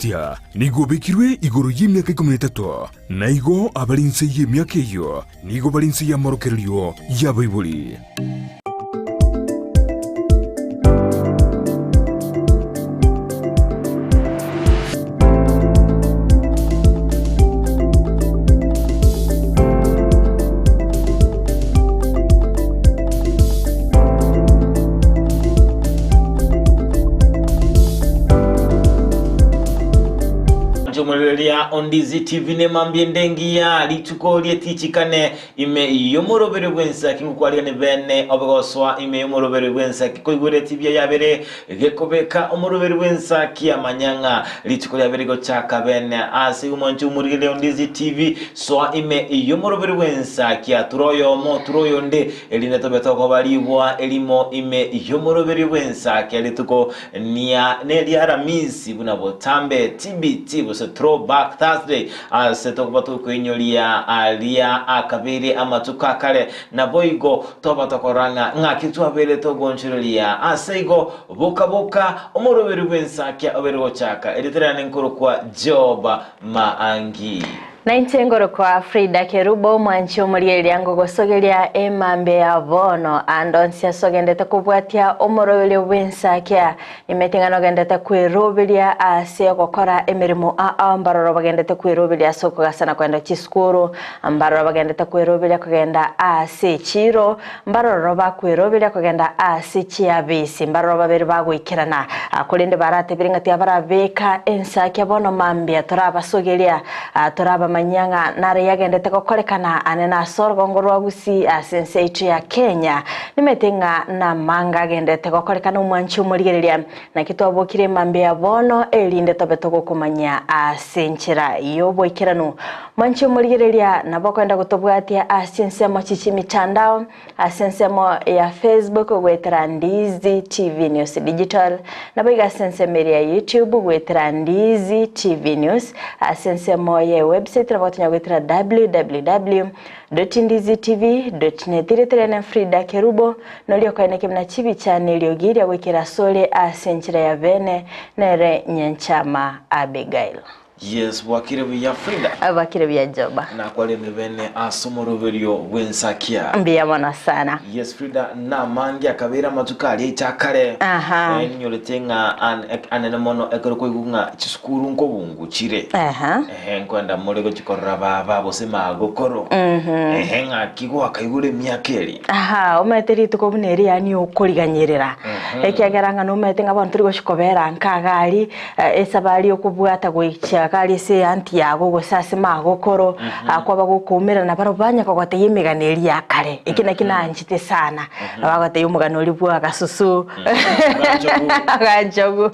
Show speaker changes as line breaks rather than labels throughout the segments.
Tia nigo bekirwe igoro y'imyaka 13 na igo abalinse y'imyaka iyo nigo balinse ya morokerio ya Bible.
Ndizi TV ne mambiendengia lituko lietichikane ime yomorobere bwensa kingukwali ne bene obegoswa ime yomorobere bwensa kikoigure TV yabere gekobeka omorobere bwensa kiamanyanga lituko yabere go chaka bene ase umonchu murigile Ndizi TV so ime yomorobere bwensa kia turoyo mo turoyo nde eline tobetoko balibwa elimo ime yomorobere bwensa kia lituko nia ne ALHAMISI buna botambe TBT was a throwback Thursday setok batu kuinyolia alia akabiri amatuka kale na boigo toba tokoranga ngakitu abele to gonchulia aseigo boka omorobere bwensa kya obero chaka editrane nkuru kwa joba MAANGI
Naintengoro kwa FRIDAH KERUBO mwanchi omurieli yango gosogelia emambe ya vono andonsia sogendete kubwatia omorobele bwensakia imetingano gendete kwirubilia ase gukora emirimo ambaroro bagendete kwirubilia soko gasana kwenda chiskuru ambaroro bagendete kwirubilia kugenda ase chiro ambaroro bakwirubilia kugenda ase chiabisi ambaroro babiri bagwikirana akulinde barate biringati abarabeka ENSAKIA bono mambia torabasogelia toraba manyanga nare yagendete kokolekana anena sorgongorwa Gusii asense ya Kenya nimetenga na manga gendete kokolekana umwanchi umurigereria na kitwabokire mambe ya bono elinde tobetoko kumanya asenchira iyo boikirano mwanchi umurigereria nabokwenda gutobwatia asense mo chichi mitandao asense mo ya Facebook gwetera Ndizi TV News Digital naboiga asense meri ya YouTube gwetera Ndizi TV News asense mo ya website rabatunya gwetera www.ndizitv.net na FRIDAH KERUBO nolio kaineke mna chibi channel yogiria wekera sole asenchira ya vene nere Nyanchama Abigael.
Yes, wakire vya FRIDAH.
Wakire vya joba.
Na kwale mebene asomoroverio wensakia.
Mbia mwana sana.
Yes, FRIDAH na MAANGI akabera matukali itakare.
Aha.
Nyoletenga anenemono ekoroko igunga chiskuru nko bungu chire.
Aha.
Nkwenda molego chikorra baba bosema gokoro. Nga kigo akayigure myakeri.
Aha, ometeri tukobuneri yani okuriganyerera. Ekiageranga no metenga abantu turi goshikobera nkagari esabali okubwata gwicha kali se anti yago gosase magokoro akwaba gukumira na barobanya kwagate yimiganeri yakare ikina kinanjite sana abagate yumuganori bwa gasusu gajogu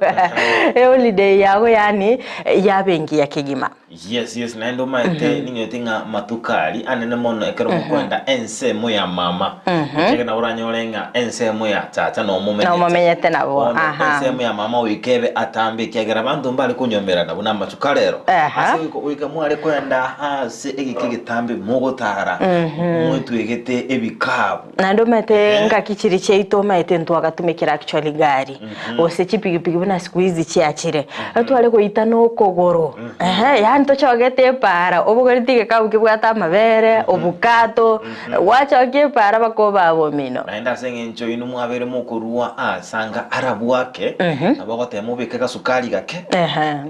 holiday yago yani yabengi ya kigima.
Yes naendo maite ninyotinga matukali anene mono ekero kwenda ensemo ya mama cheke na uranyolenga ensemo ya tata no
mumenyete nabo
ensemo ya mama wikebe atambe kyagera bantu mbali kunyombera na buna matukalero ase wika mwale kwenda ase egikigitambe mugotara mwetu egete ebikabu
nando mete ngakichiri cheito mete ntwagatumikira actually gari ose chipigipigi buna squeeze chiachire atwale ko itano kogoro yani tochogete para obugoritige kabuke bwata mabere obukato wachoke para bakoba abomino
naenda sengencho inu mwabere mukurua asanga arabu wake abagote mubike kasukali gake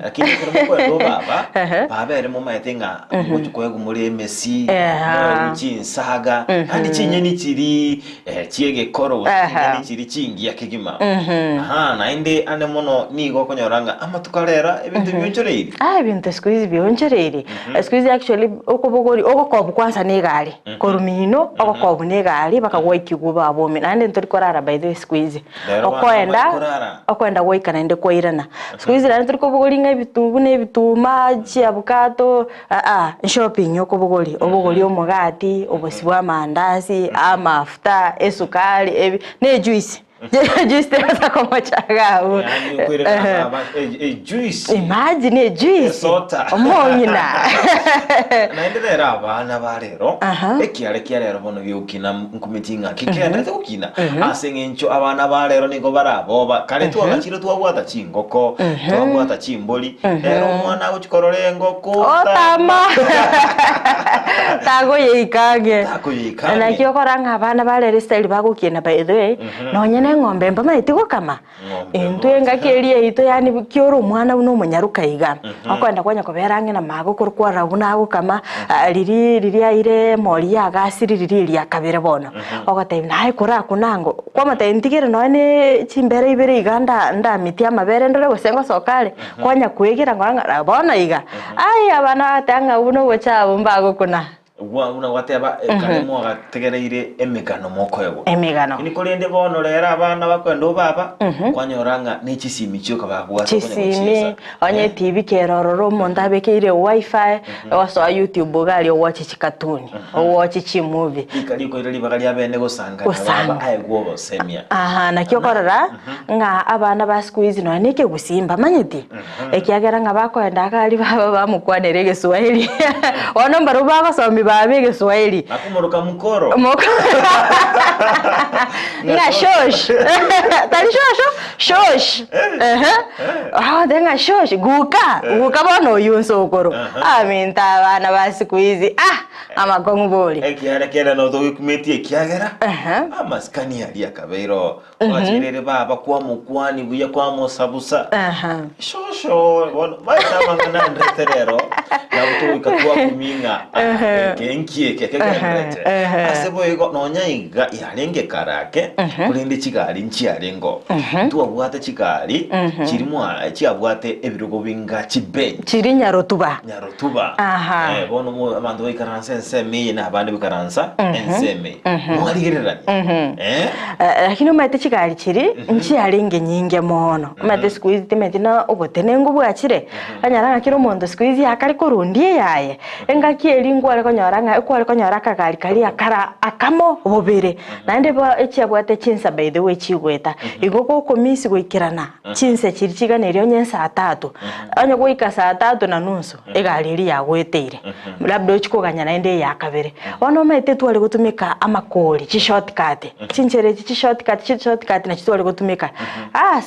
lakini kirimo ndo baba babere mu maitenga muchukwego muri Messi muri chinsaga kandi chinyeni chiri chiege koro chinyeni chiri chingi yakigima nainde ane mono nigo konyoranga amatukalera ebintu byonchoreire
ibintu squeeze byonchoreire squeeze actually okobogori okokobu kwanza negari korumino okokobu negari bakagwa ikiguba abomi nande ntorikorara by the squeeze okwenda goikana inde koirana squeeze nande ntorikobogori ngebitumbu nebituma chiabukato shopping okobogori obogori omugati obosibwa mandazi amafuta esukali ebi ne juice Juice tena kama chagau.
Yani ukwire kama juice.
Imagine juice.
Sota.
Omongina.
Naendelera abana barero. Ekiare rero bono byukina nkumitinga. Kikenda tukina. Asengencho abana barero niko baraboba. Kale twagachiro twabwata chingoko, twabwata chimboli. Rero mwana uchikorore ngoko.
Otama. Tago yikage. Na kiokoranga abana barero style bagukina by the way. Nonyene ngombe mbama itiko kama entwenga kelie ito yani kioro mwana uno munyaruka iga akwenda kwanya koberange na mago kurukwa rabuna ago kama riri aire mori ya gasiri riri ya kabere bono ogata nae kura kunango kwa mata entigere none chimbere ibere iganda nda miti amabere ndore gosengo sokale kwanya kuigira ngoranga bona iga ai abana atanga uno gocha mbago kuna
una wateba kalemo agategereire emigano moko yego
emigano
ini kolende bono rera abana bakwenda baba kwanyoranga n'ikisimi cyo kabagwa
kisimi onye TV kerororo mondabe keire wifi waso YouTube gali watch chikatuni watch chi movie
ikali ko irali bagali abene gosanga baba ayego bosemia
na kyokorora nga abana ba squeeze no neke gusimba manyeti ekiagera nga bakwenda kali baba bamukwanere Kiswahili ono mbaro bagasombi babege Kiswahili
akumuruka mukoro
nga shosh tali shosh denga shosh guka bono yunso okoro aminta abana ba squeeze amagongoboli
ekiara no to kumeti ekiagera amaskani ali akabeiro wajirere baba kwa mukwani buya kwa mosabusa shosho bono baita mangana ndreterero yabuto ikatwa kuminga kenkie kekegerete asebo ego nonya iga yarenge karake kulinde chigari nchiarengo tuwabwate chigari kirimo cyabwate ebirugo binga chibe
kiri nyarotuba
bono mu abandu bikaransa enseme na abandi bikaransa enseme mwaligererani
lakini umate chigari kiri nchiarenge nyinge mono umate squeeze timetina obotenengo bwakire kanyaranga kiro mondo squeeze akari korundie yaye enga kielingo ale konyoranga ekwale konyora kagari kali akara akamo obere nande ba ekyabwate chinsa by the way chigweta igoko komisi gwikirana chinse chirichiga neryo nyensa 3 onye gwika saa 3:30 egali ya gweteire labda ochikoganya naende ya kabere ono mete twale gutumika amakoli chi shortcut chinchere chi shortcut na chitwale gutumika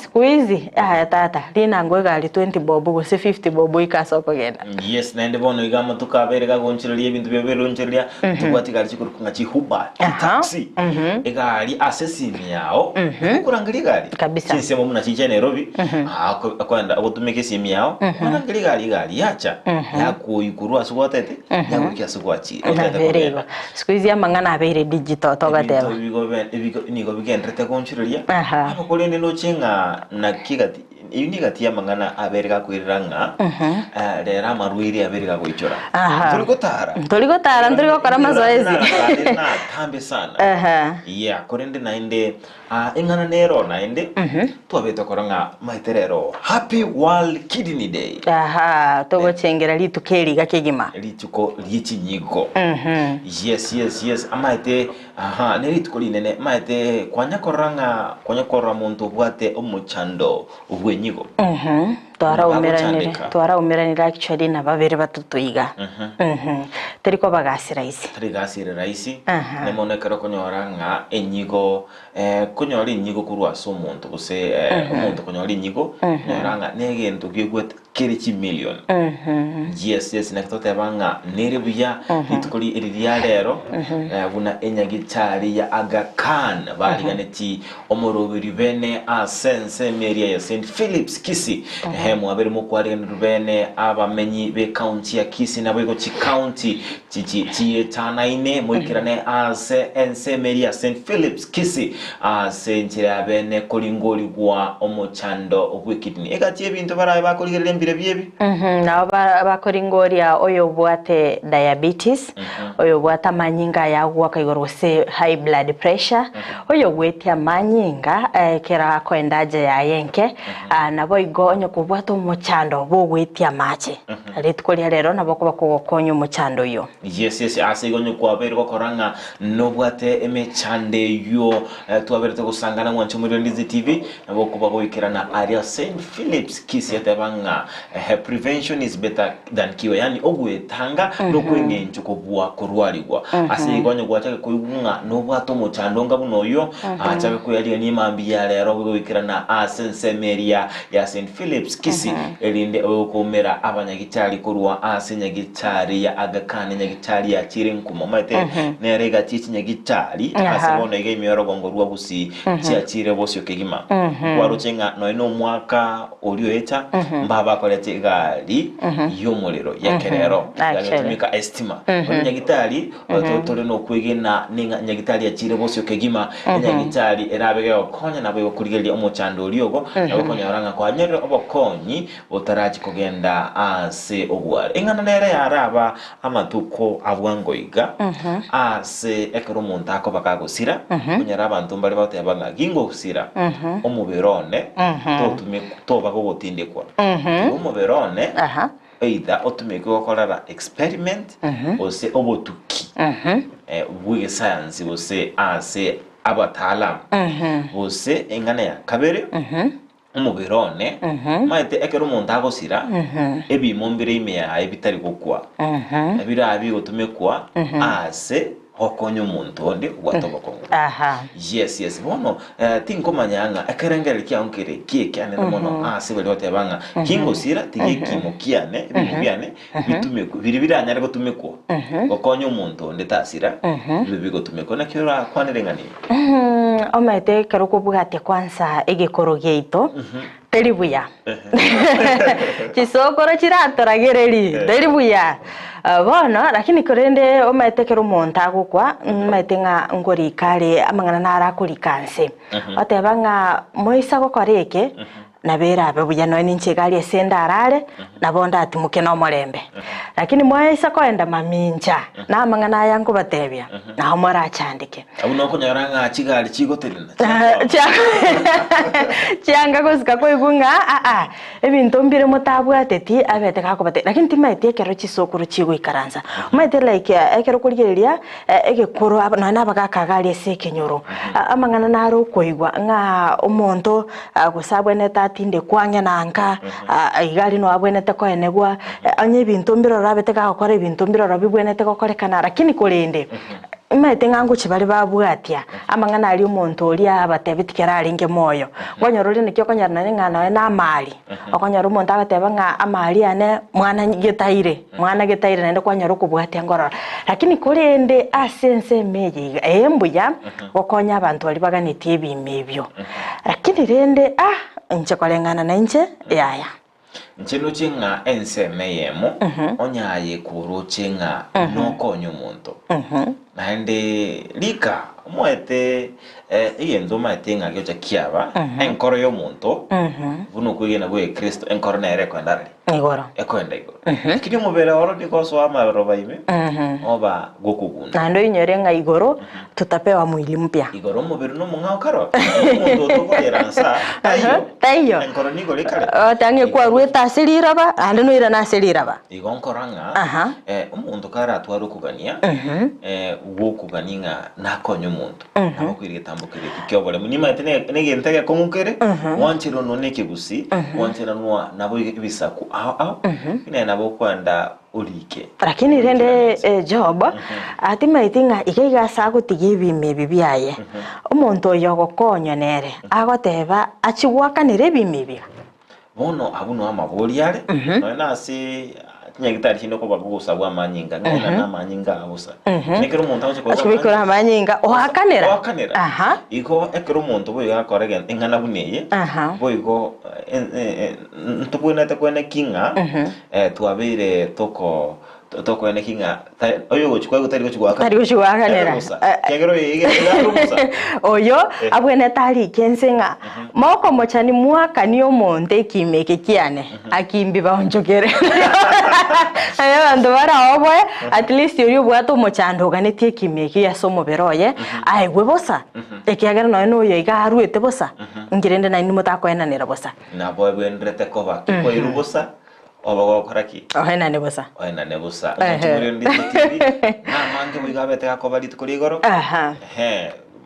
squeeze tata lina ngwegali 20 bobo go 50 bobo ikasoko genda
yes nande bono igama tukaberega gonchirelie bintu byeberoncheria tubatigali chikurukunga chihuba taxi egali asesimi yao kurangali gali chinsemo muna chiche Nairobi akwenda agutumike simi yao kurangali gali yacha yakuikurwa suwatete yakukia suwachi
otete squeeze amangana abere digital togateba
nigo bigendrete gonchirelia abakolende no chinga na kigati unigati ya mangana aberega kwiranga rera marwiri aberega gwichora tuligotara ndirigokora mazoezi na tambe sana korende naende engana nero naende twabeta koranga maiterero happy world kidney day
togochengera litukeriga kegima
lituko lichinyiko yes amaite nerituko linene maite kwanya muntu bwate omuchando ubwenyigo twara umeranira actually na babere batutuiga teriko bagasira isi nemonekero konyoranga enyigo konyora inyigo kurwa so muntu guse umuntu konyora inyigo nyoranga negento gigwet kirichi million yes nakitote banga nerebuya litukoli iriya rero buna enyagitari ya Aga Khan bariganeti omorobiri bene asense meria ya St Philip's Kisii hemu abere mu kwari rubene abamenyi be county ya Kisii na bego chi county tanaine moikirane ase ense meria St Philip's Kisii senjira bene kolingoli gwa omochando obwekidini egati ebintu baraye bakoligerere mbire byebi
na bakoringoria oyo bwate diabetes oyo bwata manyinga yagwa kaigorose high blood pressure oyo gwetia manyinga kera kwendaje ya yenke na boigo onyo kubwa bwato muchando bogwitia mache ritkolia rero naboko bakogokonyo muchando yo
yes asigonyo kwabere gokoranga no bwate emechande yo twabere gusangana mwancho muri Ndizi TV naboko bagoikirana area St Phillips Kisii atabanga prevention is better than cure yani ogwetanga no kwengenjo kobwa kurwaligwa asigonyo gwatake kuigunga no bwato muchando ngabuno yo achake kuyali ni mambi ya rero goikirana sensemeria ya St Phillips Kisii elinde okomera abanyagitari kurwa nyagitari ya agakane nyagitari ya chirenkumo mate nerega chichi nyagitari asabona ige imyorogo ngorwa Gusii chiachire bosyo kegima waruchenga no mwaka olio eta mbaba kolete gali yomulero ya kerero yatumika estima nyagitari totore no kwegena ninga nyagitari ya chire bosyo kegima nyagitari erabege okonya nabo kurigelia omuchando oliogo nabokonya oranga kwa nyere obokonyi otarachi kogenda ase ogware engana nere yaraba amatuko abwangoiga ase ekero muntu ako bakagusira kunyara abantu mbali bate abanga gingo gusira omuberone totume toba gogotindekwa omuberone either otumeke gokorara experiment ose obotuki bwige science ose ase abatalam ose engana ya kabere umubirone maite ekero umuntu agosira ebimombire imeya ebitari gukwa ebirabi gutumekwa ase okonyo umuntu onde gwatobokongo yes bono tinkomanyanga ekerengere kyaonkere kiekane mono ase bali otebanga kingosira tigekimokiane bimubiane bitumeko biribiranyare gutumekwa okonyo umuntu onde tasira bibigotumeko nakira kwanerengani
omaite karuko bugate kwanza egekoro geito teribuya kisokoro kiratoragereri teribuya bono lakini korende omaite kero monta agukwa maite nga ngori kare amangana nara kurikanse otebanga moisa gokoreke nabera abebuya no ninchegari esenda arare nabonda ati mukeno morembe lakini moisa koenda maminja na amangana yangu batebya na homora achandike
abuno kunyaranga achigari chigoterina
cyanga gusika ko igunga ebintu mbire mutabwateti abete kakobate lakini timaite kero chisokuru chigo ikaranza maite like ekero kurigeria egekoro na bagakagari esekenyoro amangana naro koigwa nga umuntu gusabwene tinde kwanya nanga igari no abwenete ko enegwa anye bintu mbiro rabete gakora ibintu mbiro rabibwenete gokorekana lakini kurende maite ngangu chibali babwatia amangana ali umuntu oli abatebitikera alinge moyo gonyorori nikyo konyarana ngana na amali okonyara umuntu agateba nga amali ane mwana getaire nende kwanyara kubwatia ngorora lakini kurende asense meje embuya gokonya abantu ali baganitie ebimebyo lakini rende nche kolengana na nche yaya
nchino chinga ensemeyemo onyaye kuruchinga nokonyo umuntu nande lika mwete iyenzo maite ngakyo chakiaba enkoro yo muntu buno kugena bwe Kristo enkoro na ere kwandari
igoro
ekwenda igoro kiri mubere oro nikoso amabero baime oba gokugunda
nando inyorenga igoro tutapewa mwili mpya
igoro mubere no mungao karo muntu tokoyeransa tayo enkoro nigo likare
tange kwa rueta asiliraba ande no ira na asiliraba
igonkoranga umuntu kara atwarukugania wokuganinga nakonyo umuntu abakwiriye tambukire kikyobole munima negentege komukere wanchiro noneke Gusii wanchira nwa nabo ibisaku ine nabo kwanda ulike
lakini rende job atimaitinga ikaiga sago tigibime bibiaye umuntu yogokonyo nere agoteba achigwakanire bimibia
bono abuno amaboliare nasi nyagitari chino ko bagusa bwa manyinga ngena na manyinga abusa nekero umuntu aje ko
ashibikora manyinga ohakanera
iko ekero umuntu bo yakorege engana buneye bo iko ntubona takwena kinga twabire toko toko ene kinga oyo gochukwa gutari gochukwa
tari gochukwa kanera
kegero rubusa
oyo abwene tari kensenga moko mochani mwaka ni omonte kimeke kiane akimbi baonjogere ayo ando bara obwe at least yori bwato mochando ganetie kimeke yasomo beroye aigwe bosa ekiagera no yo igaruete bosa ngirende na inimo takoenanira bosa
na boy bwendrete koba kiko irubusa obago koraki
ohena ne bosa
ntumuri Ndizi TV na mange bwigabete gakoba litukuri igoro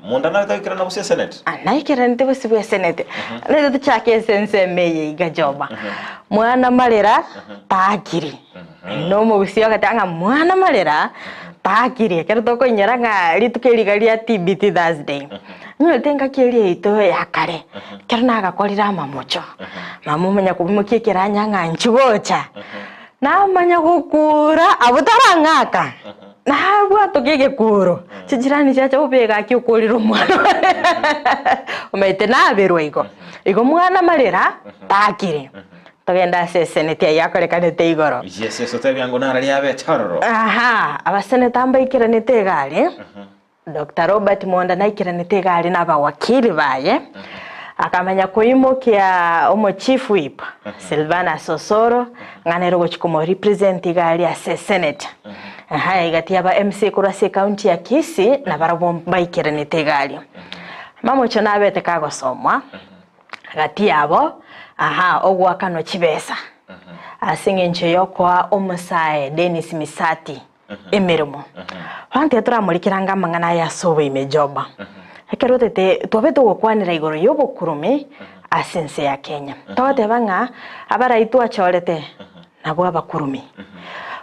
munda na bitakira na busia senate
naikira nte busia senate ne tuchake sense meye igajoba mwana malera takiri no mu busia gatanga mwana malera takiri kero toko nyaranga litukeri galia TBT Thursday nyo tenga kiri ito yakare kero naga kolira mamucho mamu manya kubimukie kiranya nganchugocha na manya gukura abutarangaka na bwato gege kuro chijirani chacha ubega kyukulira mwana umaite na berwego igo mwana malera takire togenda senete yakorekanete igoro
eso tebyango narali abetoro
abaseneta ambayikiranete gari Dr. Robert Monda naikiranete gari n'abawakili baye akamanya kuimukia omo chief whip Silvana Sosoro nganero gochikomo represent gari ya senate igati aba MC kurase county ya Kisii na barabo bayikiranete gari mamocho nabete kagosomwa gati yabo ogwakano chibesa asinge ncheyo kwa omusae Dennis Misati emirimo hante turamurikiranga mangana ya sobe imejoba ekerotete twabeto gukwanira igoro yobukurumi asense ya Kenya tawate banga abaraitu achorete nabo abakurumi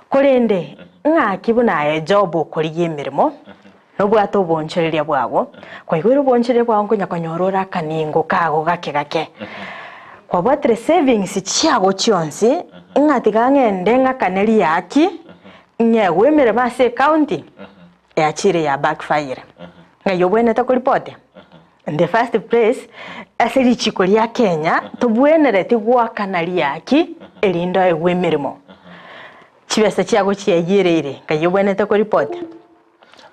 kurende ngakibuna ya job kuri yemirimo nobwato bonchereria bwabo kwa igoro bonchereria bwabo nkonyakonyorora kaningo kago gake kwa bwatre savings chiago chionsi ngatiga ngende ngakaneri yaki nyewemere base county ya chire ya backfire ngayobwene to report in the first place asiri chikori ya Kenya tobwenere tigwa kanari yaki erindo ewemeremo chibesa chiago chiyerere ngayobwene to report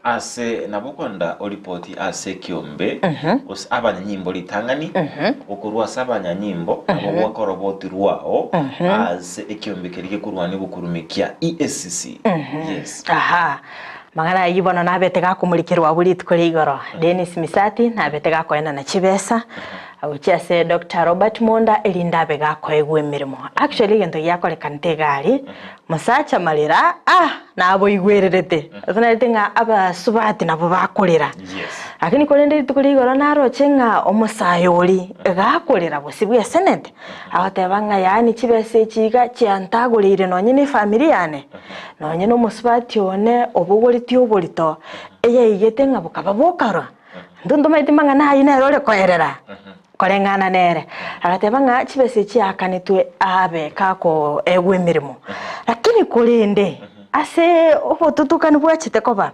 ase nabokonda oripoti ase kiombe os abanyanyimbo litangani okurwa sabanyanyimbo abo wakoroboti rwao ase ekiombe kerike kurwani bukurumikia ESCC yes
magana yibona nabetega kumurikirwa bulitu kuri igoro Dennis Misati nabetega koena na chibesa abuchase Dr. Robert Monda elindabe gako egwemirimo actually gento yakorekanite gari musacha malira nabo igwererete tunaitenga aba subati nabo bakorera lakini kolende tukuri igoro naro chenga omusayoli gakorera bosibwe senate abatebanga yani chibese chiga chiantagurire no nyine family yane no nyine omusubati one obugoriti oborito eye igetenga bukaba bokara ndundo maitimanga nayi nerore koerera korengana nere agatebanga chibese chiakanitwe abe kako egwemirimo lakini kolende ase obotutukani bwachite koba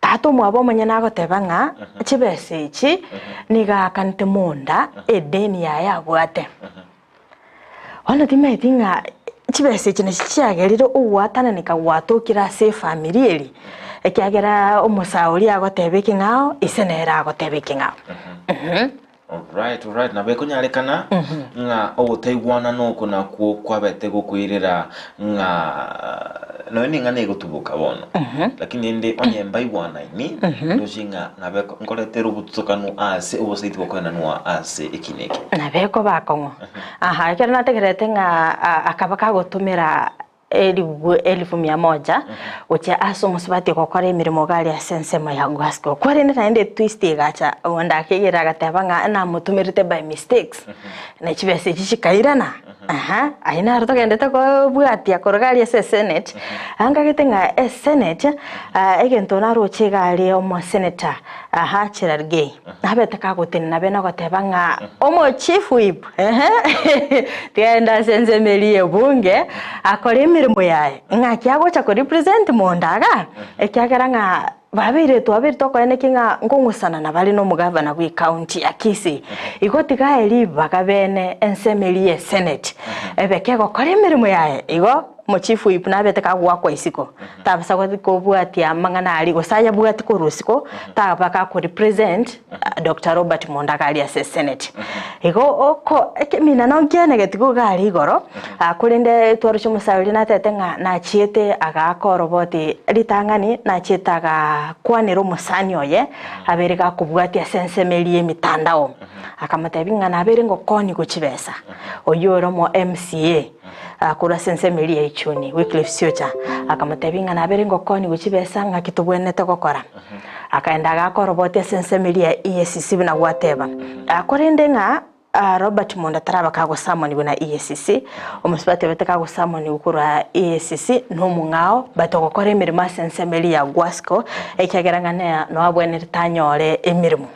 tato mwabo manyana agotebanga chibese chi niga kanite Monda edeni ya bwate ona timaitinga chibese chine chiagerire uwatana nikagwatokira se family eri ekiagera omusauri agotebeke ngao isenera agotebeke ngao
Alright na beko nyarekana nga oteigwana no kuna kwabete gukwirira nga no ninga nego tubuka bono lakini ndi onyemba igwana ni doshinga na beko nkoletera ubutukanu ase oboseiti bokwana no ase ekineke
na beko bakongo kera nategerete nga akabaka gotumira 1100 ucha aso musubati kokora imirimo gari ya sensema ya gwasko kwari nende twist gacha onda akigera gatabanga na mutumirite by mistakes na chibese chikairana aina arto gendete ko bwati akorogari ya senate anga getenga senate egento na roche gari omo senator chirargei nabete kagotenna bena gatabanga omo chief whip tienda sensemelie bunge akore imirimo yae ngakyago cha ko represent Mondaga ekyagera nga babire twabiritokoene kinga ngongusana na bali no mugavana wi county ya Kisii igotiga eri bagabene ensemelie senate ebekego kore imirimo yae igo mochifu ipuna bete kagwa kwa isiko tabasa kwa kubwatia mangana ali gosaya bwati ko rusiko tabaka ko represent Dr. Robert Mondakali as Senate ego oko ekemina no ngene getiko gali igoro akulinde twarucho musawiri na tetenga na chiete agakoroboti ritangani na chietaga kwaniro musani oye abereka kubwatia sensemelie mitandao akamatebinga na abere ngokoni kuchibesa oyoro mo MCA akura sensemelie ichuni Wycliffe Siocha akamatebinga na abere ngokoni kuchibesa ngakitubwenete gokora akaenda agakoroboti sensemelie EACC bina gwateba akorende nga Robert Monda taraba kago samoni buna EACC omusipate bete kago samoni ukura EACC no mungao batogokora emirimo sensemeli ya Gwasco ekiagerangane no abwene ritanyore emirimo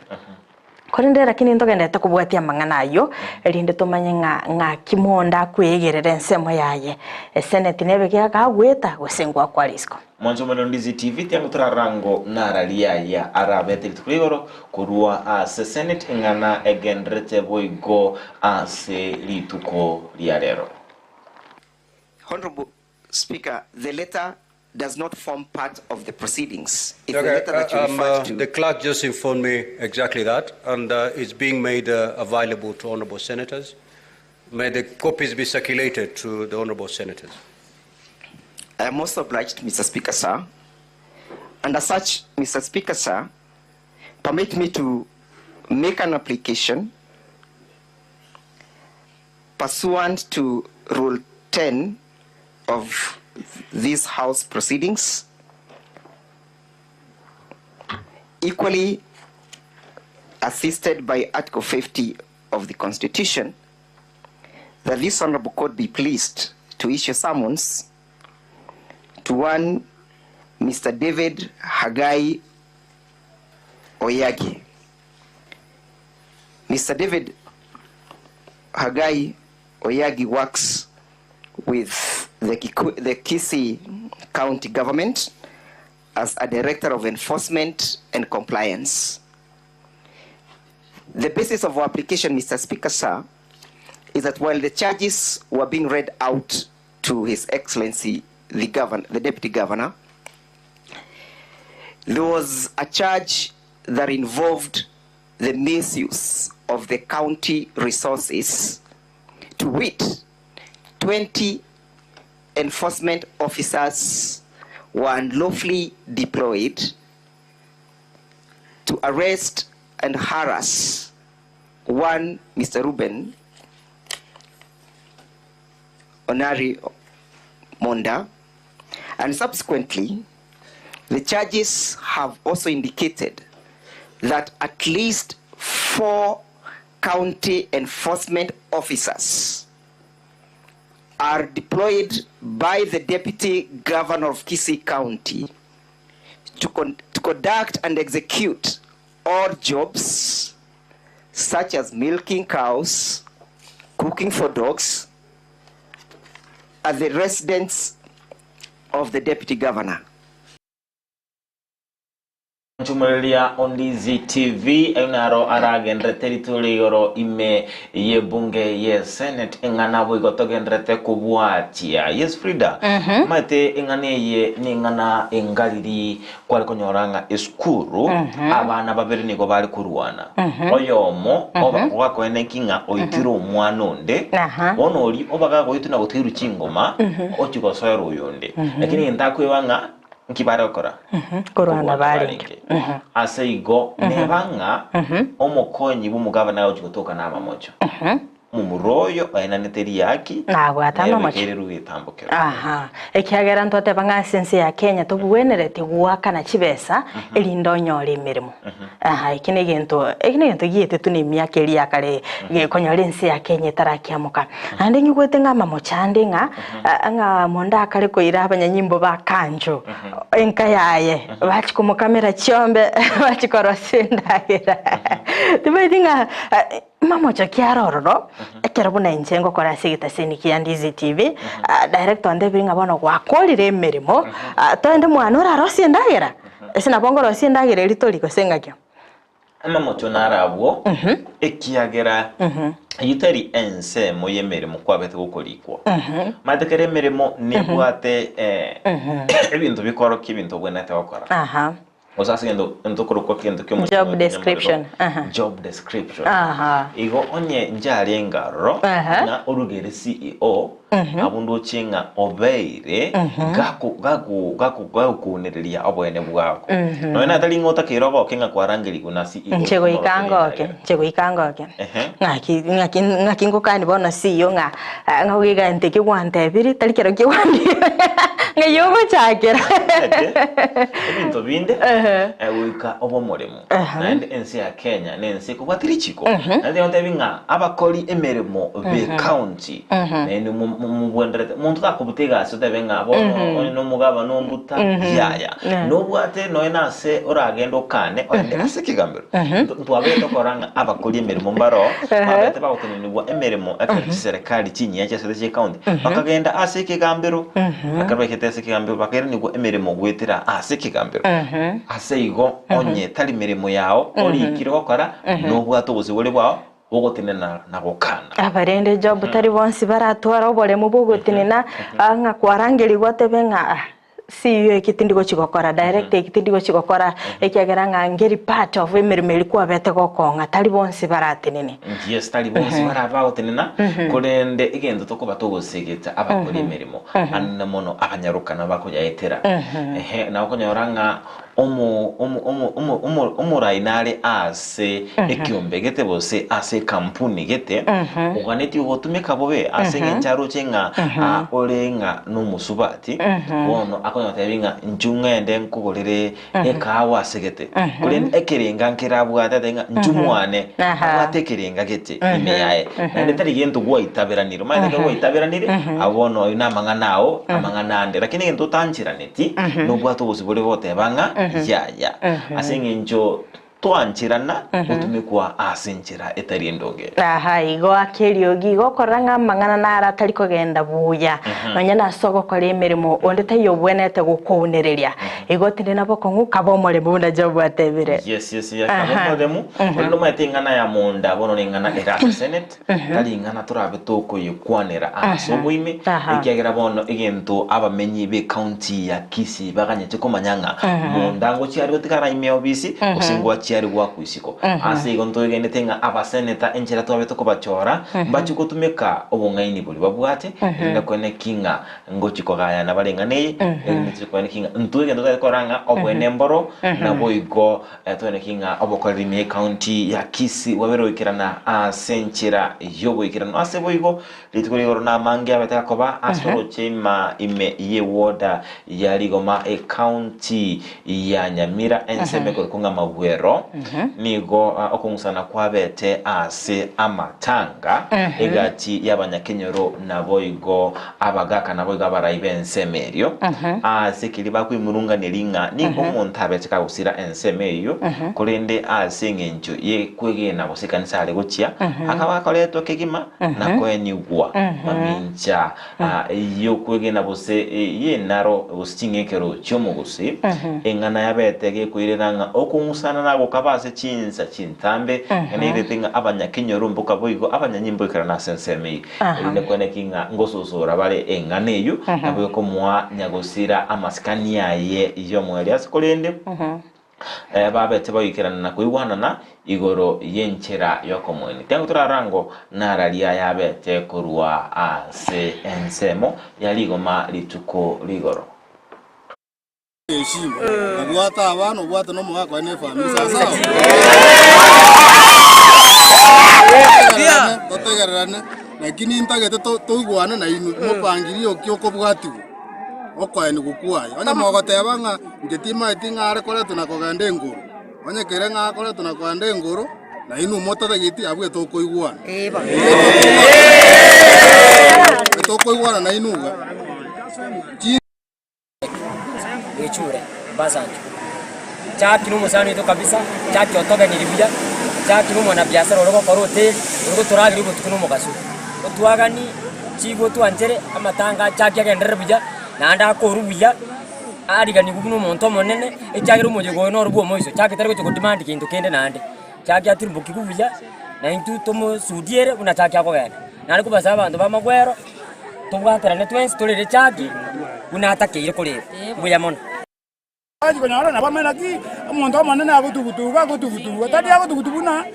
korinde lakini ndogenda kubwatia mangana ayo elinde tomanye nga kimonda kwegerera ensemo yaye Senate nebe kyagagweta gosengwa kwa risko
Mwanzo Ndizi TV tiangu turarango naralia ya arabete litukligoro kurua Senate ingana egendrete boigo ase lituko liarero.
Honorable Speaker, the letter does not form part of the proceedings. It's
Okay,
the letter that you referred to.
the clerk just informed me exactly that, and it's being made available to honorable senators. May the copies be circulated to the honorable senators.
I am most obliged, Mr. Speaker, sir. And as such, Mr. Speaker, sir, permit me to make an application pursuant to Rule 10 of these House proceedings, equally assisted by Article 50 of the Constitution, that this Honorable Court be pleased to issue summons to one Mr. David Hagai Oyagi. Mr. David Hagai Oyagi works with the Kisii County government as a director of enforcement and compliance. The basis of our application, Mr. Speaker, sir, is that while the charges were being read out to His Excellency the Deputy Governor, there was a charge that involved the misuse of the county resources, to wit, 20 enforcement officers were unlawfully deployed to arrest and harass one Mr. Ruben Onari Monda, and subsequently the charges have also indicated that at least 4 county enforcement officers are deployed by the Deputy Governor of Kisii County to conduct and execute odd jobs such as milking cows, cooking for dogs, at the residence of the Deputy Governor.
Chumulia Ndizi TV enaro aragendre territory yoro ime ye bunge ye Senate engana boigotogendrete kubwatia yes FRIDAH mate engane ye ningana engaliri kwali konyoranga eskuru abana babiri niko bali kuruana oyomo oba kwene kinga oitiro omwana onde onoli obaga goituna gotiru chingoma ochikosoero yonde lakini ndakwebanga nkibara okora
korwana bali
aseigo nebanga omukonyi bumugabana ojugotoka n'amamojo mumuroyo bainaneteri yaki
nabwatama mocho ekiagera ntote banga sense ya Kenya tubuwenerete guaka na chibesa elindonyora emirimo ikine gento giete tuni myaka eri yakare gekonyora ense ya Kenya tarakiamuka ande ngigwete ngama mochande nga monda akare koira abanyanyimbo bakanjo enka yaye bachikomukamera chiombe bachikorosendagera tibedinga mamocha kiaroro ekerabuna injengo kora sigita senikia Ndizi TV director ande binga bono gwakorire emirimo toende mwana ora rosiendagira esina bongoro rosiendagira ritoliko sengakyo
ama moto narabwo ekiagera yitari ense moyemeremo kwabete gukorikwa matekere emeremo nibwate ebintu bikoroka ibintu bwenete gukora osase ngendo korokwa kendo kyo
job description
job description igo onye njari engaro na urugere CEO abundu chinga obeire gakunereria obwene bwako no na tali ngota kirobo kinga kwarangiri kuna CEO
nchego ikangoke ngaki ngokani bona CEO ngawiga nteke kwante biri tali kero kiwandi ngayogo chakera
ebintu binde wika obomoremo and ensi ya Kenya nensi kubatiri chiko nandi ontabinga abakoli emeremo be county nene mubwendere muntu takubutega so tabenga bono no mugaba no mbuta yaya no bwate no enase oragendo kane ende asekigambiro ntwabete koranga abakoli emeremo mbaro babete bakutenenibwa emeremo serikali chinyi ya chese county bakagenda asekigambiro akabekete asekigambiro bakere nibwo emeremo gwetira asekigambiro aseigo onye tali mirimo yao oli ikire gukora no bwato buzibore bwao bogotinena na gukana
abarende job tari bonsi baratwara obore mu bogotinena anga kwarangeri gwatebenga CEO ekitindiko chigokora director ekitindiko chigokora ekiagera ngangeri part of emirimo ilikuwa bete gokonga tali bonsi baratinene
yes tali bonsi barabagotinena kurende igendo tokuba togosegeta abakora emirimo anna mono abanyarukana bakoyaetera na okonyoranga umurainare ase ekiombe gete bose ase kampuni gete uganeti ugotumika bobe ase ngencharo chenga olenga no musubati wono akonyotebinga njungende nkugorere ekawa segete kulen ekirenga nkirabwa tatenga njumwane abatekirenga gete imeyae nende tari gento gwa itaberaniro maende gwa itaberanire abono ina manganao amanganande lakini gento tanchiraneti no bwato bosibore botebanga yaya asengenjo twanchirana utumikwa asinchira etariendoge
igo akeriogi gokoranga mangana nara tari kogenda buya nonya nasogo kore emirimo onde tayo bwenete gukunereria igo tinde nabo kongu kabomore bunda job atebire
yes ya kabomoremu ondo matingana ya munda bono ningana era senate tali ngana turabe toko yikwanera asobwime ikiagera bono igento abamenyi be county ya Kisii baganyete komanyanga munda ngo chiari gotikara ime obisi osingwa chiari gwa kwisiko ase igonto igende tenga abaseneta enchera twabe tokobachora bachukotumeka obongaini buli babwate ndakwene kinga ngochikogaya na balengane ndikwene kinga ntuige ndo koranga obwene mboro na boigo twene kinga obokorime county ya Kisii wabero ikirana asenchera yobo ikirana ase boigo litukorigoro na MAANGI abetaka koba asoro chema ime ye woda ya Ligoma county ya Nyamira ensemeko kunga magwero nigo okungusana kwabete ase amatanga egati y'abanyakenyero naboigo abagaka naboigo abarayibe ensemerio ase kiliba kwimurunga nelinga nigo umuntu abeteka gusira ensemerio kurende ase ngenjo ye kwegena bosekanisa ale gochia akaba koleto kegima na kwenigwa mamincha yo kwegena bose ye naro ustingekero chomuguse engana yabetege kwireranga okungusana nago kabase chinsa chintambe ene tinga abanyakenyoro mbuka boigo abanyanyimbo ikarana senseme ine kwene kinga ngososora bale enganeyo nabo ko mwa nyagosira amaskania ye iyo mwelias kolende babete bayikirana na kuiwanana igoro yenchera yokomweni tangu turarango naralia yabete kurwa ase ensemo ya Ligoma lituko ligoro
heshima nabwata abantu bwata no mwaka ne family sasa totegerane lakini ntagete toigwana na inu mupangiri okyo bwatigo okwani gukwaye onya mogotebanga ngetima itingare kore tunakogende nguru onya kere nga kore tunakogende nguru na inu motagiti abwe tokoigwana tokoigwana na inuga
echure bazanju chaki no musani to kabisa chaki otoga nilibuya chaki no mwana biashara oroko korote oroko turagiri gutukuno mugasu otwagani chigo twanjere amatanga chaki agendere buya nanda korubuya arigani gukuno monto monene echagiro moje go no rubo moiso chaki tariko demand kintu kende nande chaki atirumbuki kubuya na intu tomo sudiere una chaki akogenda nari kubasa abantu bamagwero tubwaterane twensi tulire chaki una atakeire kuri buya mono
aji konyara na bamena ki omuntu amanene agotugutuga tadi agotugutubuna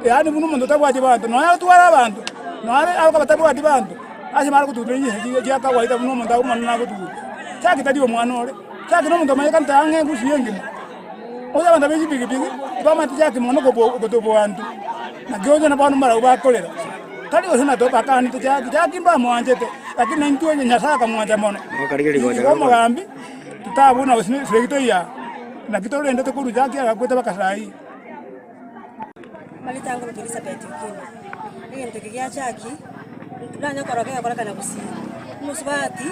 yani bunu muntu tabwaje bantu no yatwara abantu no ari alko tabwaje bantu aje mara kututunye ya kawaida bunu muntu amanene agotugutuga chaki tadi omwana ore chaki no muntu amanya kanta ange ngusiyengi oya banda beji bigi bamati chaki mono gotobo bantu na gyoje na banu mara ubakolera tadi osina to bakani to chaki mba mwanjete lakini ntuye nyasaka mwanja mono ko mugambi tutabuna osine fregito ya na kitoro ende to kuru chaki akakweta bakasai
Malitango Elizabeth Ukini. Ngene tekigia chaki. Ndanya korogea kora kana Gusii. Musubati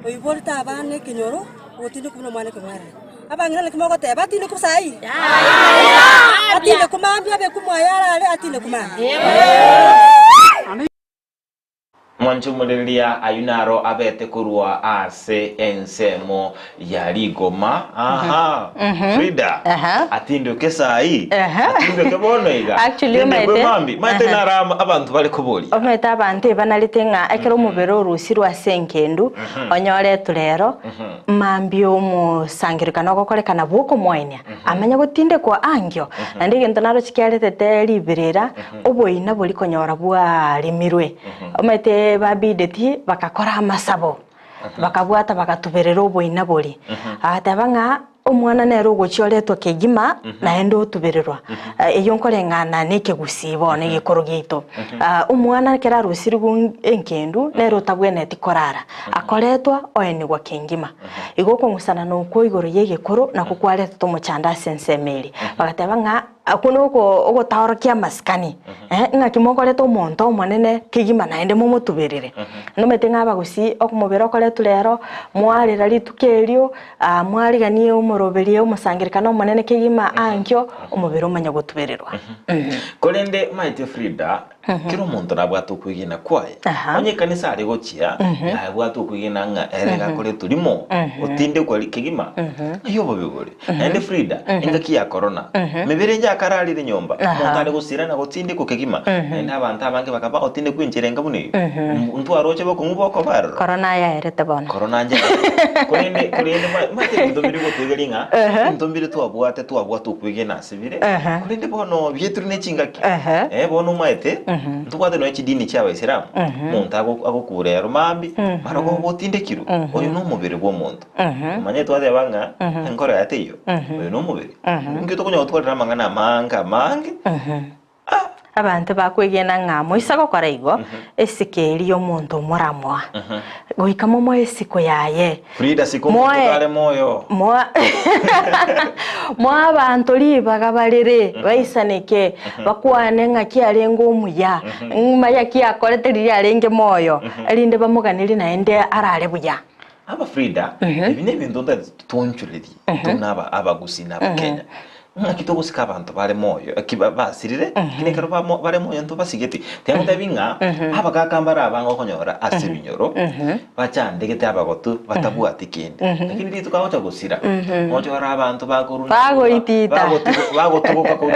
oyibolta abane kinyoro otinde kumno mwana kumara. Abangina lekimo gote batinde kusai. Atinde kumambia be kumwayara ale atinde kumambia.
Mwanchumulilia ayunaro abete kurua ase ensemo ya ligoma. Frida. Atinde kesai. Atinde kebono iga.
Actually
umete mambi mate narama abantu bali kubuli.
Umete abantu banalitenga ekero mubero rusirwa senkendu onyore turero mambi omusangirikana gokorekana buko mwanya amenya gutinde kwa angyo nandi gento naro chikyarete libirira oboina buli konyora bwa limirwe umete babideti bakakora amasabo bakabwata bakatuberera oboina boli atabanga omwana nero gochioretwa kegima na endo tubererwa iyo nkorengana neke gusibo ne gikoro gito omwana kera rusirigu enkendu nero tabwene tikorara akoretwa oyeni gwa kengima igoko ngusana no ko igoro yegekoro na kukwaleta tomochanda sensemeli bagatabanga akuno ko taorokia maskani ngakimokoreto monto omonene kegima na ende momotuberere no metenga bagusi okumobera okoretu lero mwarira litukerio mwariganie omoroberie omusangirikana omonene kegima ankyo omobero omanya gutubererwa
kolende maite Frida kiro muntu nabwatu kwigina kwaye onye kanisa ari gochia nabwatu kwigina nga erega kore turimo otinde kwa kegima ayo babigore ende Frida ingaki ya corona mebere nja karalire nyomba montale gusira na gotinde ku kegima ende abantu abange bakaba otinde kwinjirenga bune ntu aroche bako nguboko bar
corona ya erete bona
corona nje kolende mate ndombiri gotwegelinga ndombiri twabwatu kwigina sibire kolende bono byetru ne chingaki bono maite ntukwate no ekidini cy'abayisilamu muntu agokurera mambi marago botindekiru oyo no mubiri gw'omuntu manye twade banga enkoro yateyo oyo no mubiri ngito kunya utwarira mangana mange
abantu bakwegena ngamo isago koraigo esikeri yo muntu muramwa goikamo mo esiko yaye
Frida siko mutare moyo
mo abantu libaga balere baisaneke bakwane ngaki arengo omuya maya ki akorete liri arenge moyo alinde bamuganiri na ende arare buya
aba Frida ebine bintu tonchuredi tunaba abagusi na Kenya ngakito gusika abantu bare moyo akiba basirire kinekero bare moyo nto basigeti temute binga abakakambara abango konyora asibinyoro bachandegete abagotu batabuati kindi lakini bitu kawacha gusira mojo ara abantu bakoruna
bagoitita
bagotuka ko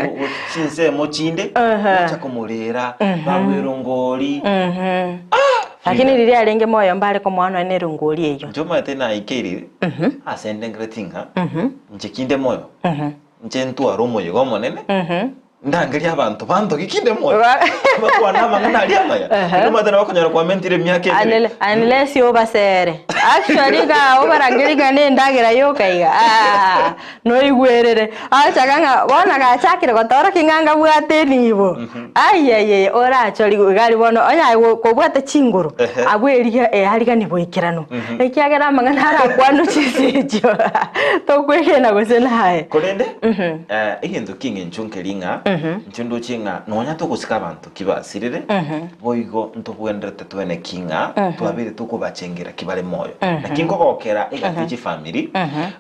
sinse mochinde cha kumurera babwerongori
lakini lili alenge moyo mbale ko mwana ene rungoli eyo
njoma tena ikeri asende ngretinga njekinde moyo njentu aromo yego monene ndangeri abantu bantu gikinde moyo bakwana mangana ali amaya no madana bakonyara kwa mentire myake
unless yo basere actually ga obarangeri gane ndagera yo kaiga no igwerere acha ganga bona ga chakire gotora kinganga bwate nibo aye ora achori gari bono onya ko bwate chinguru abweriga hariga nibo ikirano ekiagera mangana ara kwano chisejo to kwegena gosena hae
kolende ihindu kinge nchunkelinga nchundo chinga nonya to kusika abantu kibasirire boigo ntobwenderete twene kinga twabire tukubacengera kibale moyo nakingo gokera igatichi family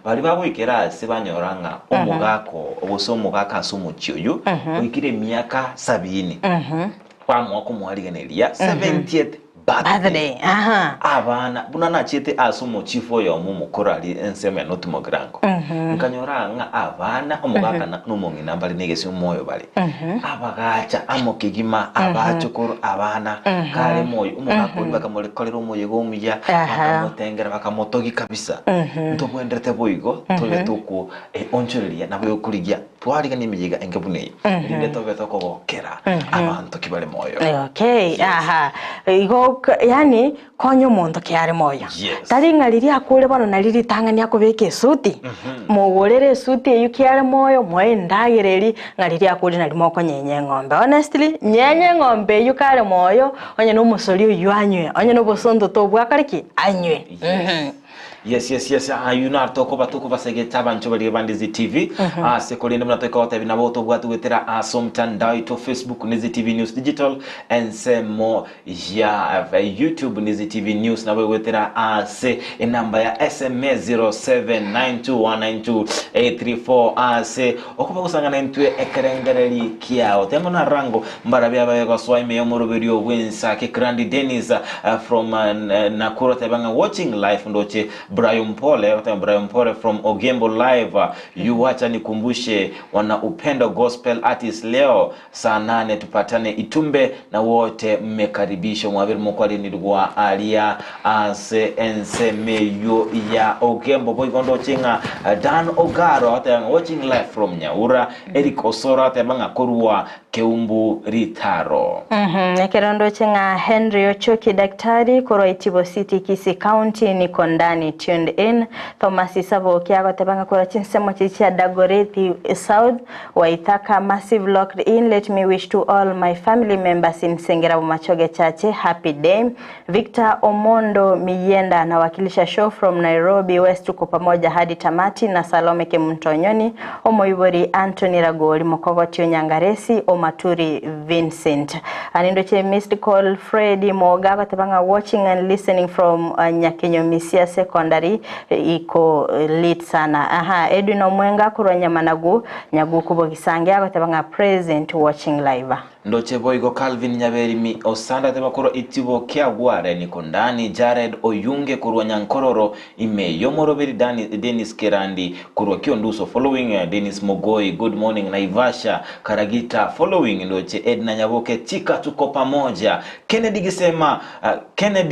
bali babwikera sibanyoranga omugako obusomo gaka sumuchyoyu wikire miaka 70 kwa mwako mwaligenelia 70th birthday abana buna nachete asumo chifo yo mu korali enseme notumo grango nkanyora nga abana omugakana numongi nambali negesi umoyo bali abagacha amokigima abachokoro abana kale moyo umugakoni bakamolekolera umoyo gomuya bakamotengera bakamotogi kabisa ntobwendete boigo tole tuku onchoreria nabo yokuligia twaliga nimijiga engebune rinde tobeto kogokera abantu kibale moyo.
Okay, igo yani konyo mondo kyare moyo taringa riri akure bano na riri tangania kubeke suti mugorere suti yukyare moyo mwendagereri ngariri akure na limoko nyenye ngombe honestly nyenye ngombe yukare moyo onye no musori uyanywe onye no bosondo tobwa kariki anywe.
Yes. Ayuna toko basege tabancho bali bandizi TV. Sekolinde mna toka wata binabo to bwatu wetera asomtandao to Facebook Ndizi TV News Digital and semo ya YouTube Ndizi TV News na wetera ase namba ya SMS 0792192834 ase okuba kusangana ntwe ekerengereri kiao temo na rango mbarabya baye kwa swaime yomoroberio wensa ke Grandi Dennis from Nakuru tabanga watching live ndoche Brian Pole from Ogembo Live. You wacha nikumbushe wana upendo gospel artist leo saa 8 tupatane Itumbe na wote mmekaribisho mwabiri mkwali nilikuwa alia ase ensemeyo ya Ogembo boigondo chinga Dan Ogaro hata watching live from Nyaura Eric Osoro hata banga korua Keumbu Ritaro.
Nekerondo chinga Henry Ochoki daktari koro Itibo City Kisii County ni kondani tuned in. Thomas Isabo kiago tebanga kora chinsemo chichia Dagoretti South Waitaka massive locked in. Let me wish to all my family members in Sengera Machoge Chache happy day. Victor Omondo Miyenda na wakilisha show from Nairobi West tuko pamoja hadi tamati na Salome Kemuntonyoni Omoibori Anthony Ragori Mokogotio Nyangaresi Omaturi Vincent anindoche missed call Freddy Mogaba tebanga watching and listening from Nyakenyo Misia Secondary iko lit sana. Edwin Omwenga kuronya managu nyagu kubo gisange agotabanga present watching live.
Ndoche boigo Calvin Nyaberi mi osanda teba kuro Itibo kia gware ni kondani Jared Oyunge kurwa Nyankororo ime yomoroberi Dennis Kerandi kurwa Kionduso following Dennis Mogoi good morning Naivasha Karagita following ndoche Edna Nyaboke Chika tuko pamoja Kennedy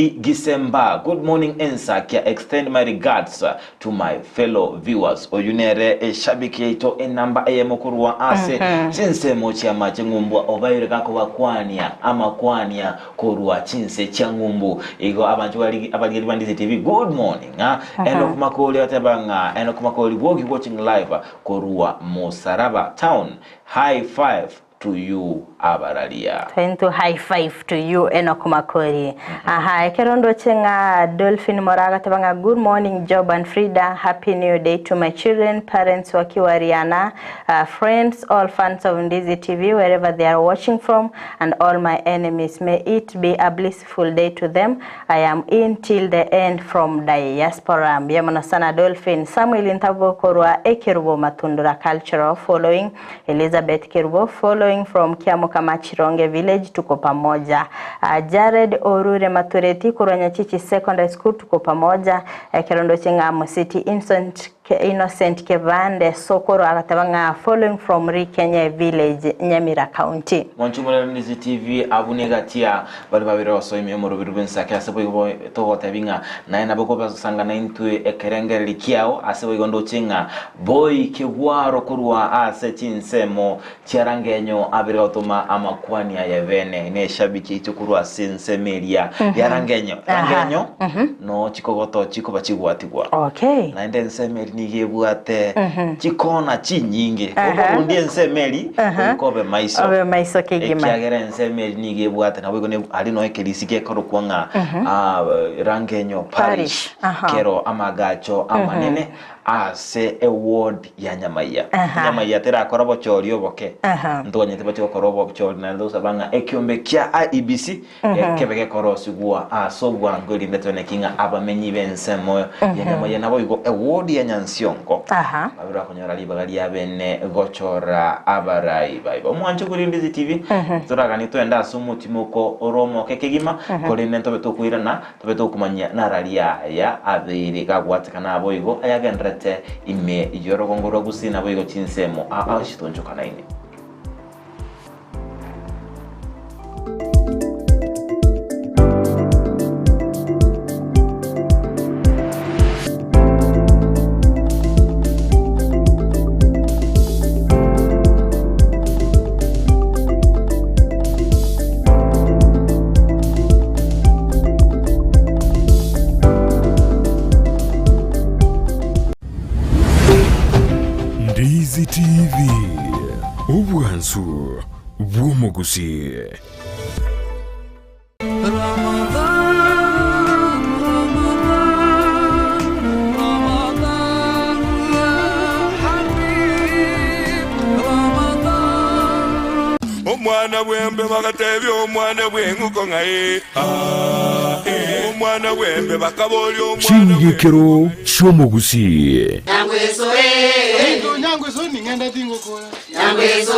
Gisemba good morning ENSAKIA extend my regards to my fellow viewers oyunere shabiki ito enamba kurwa ase chinse mochi amache ngumbwa obaire kako bakwania ama kwania kurwa chinse changumbu igo abantu abali bandizi TV good morning Enoch Makoli atabanga Enoch Makoli watching live kurwa Mosaraba town high five to you abaralia.
Into high five to you Enoch Makori. Kerondo chenga Dolphin Moraga tabanga good morning Job and Frida. Happy new day to my children, parents wakiwa Riana, friends, all fans of Ndizi TV wherever they are watching from, and all my enemies. May it be a blissful day to them. I am in till the end from diaspora. Biamana sana Dolphin. Samuel Intavo Korwa KERUBO Matundura Cultural following Elizabeth KERUBO following from Kiamoka Machironge village tuko pamoja. Jared Orure Matureti Kuronya Chichi Secondary School tuko pamoja. Kerondo Chinga City Innocent Kevande Sokoro agatabanga following from Kenya village Nyamira County.
Mwanchumula Ndizi TV abunegatia bali babiro so imemoro birubensaka asebo to tabinga na naboko basanga na intwe ekerengere likiao asebo igondo chinga boy kigwaro kurwa ase chinsemo chiarangenyo abiro toma amakwani ya yevene ne shabiki ichukurwa sinsemelia yarangenyo rangenyo no chikogoto chikoba chigwatigwa
okay
na ende nsemeli nigebwate chikona chinyinge kuko ndie nsemeli kobe maiso
obe maiso kigima
ekiagera nsemeli nigebwate na bwo ne ali no ekelisike koro kwanga rangenyo parish kero amagacho amanene ase award ya nyamaya nyamaya tera korobo chorio boke ndonye teba cho korobo chori na ndo sabanga ekiombe kya IBC kebeke korosigwa asobwa ngoli ndetone kinga abamenyi bensemo ya nyamaya nabo igo award ya Kansionko abira kunyora libagali abene gochora abarai baiba omwancho kuri Ndizi TV turagani twenda sumutimuko oromo kekegima kuri nento betukwirana tobetukumanya nararia ya abiri gagwatikana aboigo ayagendrete ime yorogongoro Gusii na boigo chinsemo shitonjoka naine
Ndizi TV Ubwansu bw'omu Gusii.
Omwana wembe bagatebi omwana bwenguko ngaye omwana wembe bakaboli omwana
Chingekero cy'omu Gusii.
Nyangwe so ningenda tingo koya.
Nyangwe so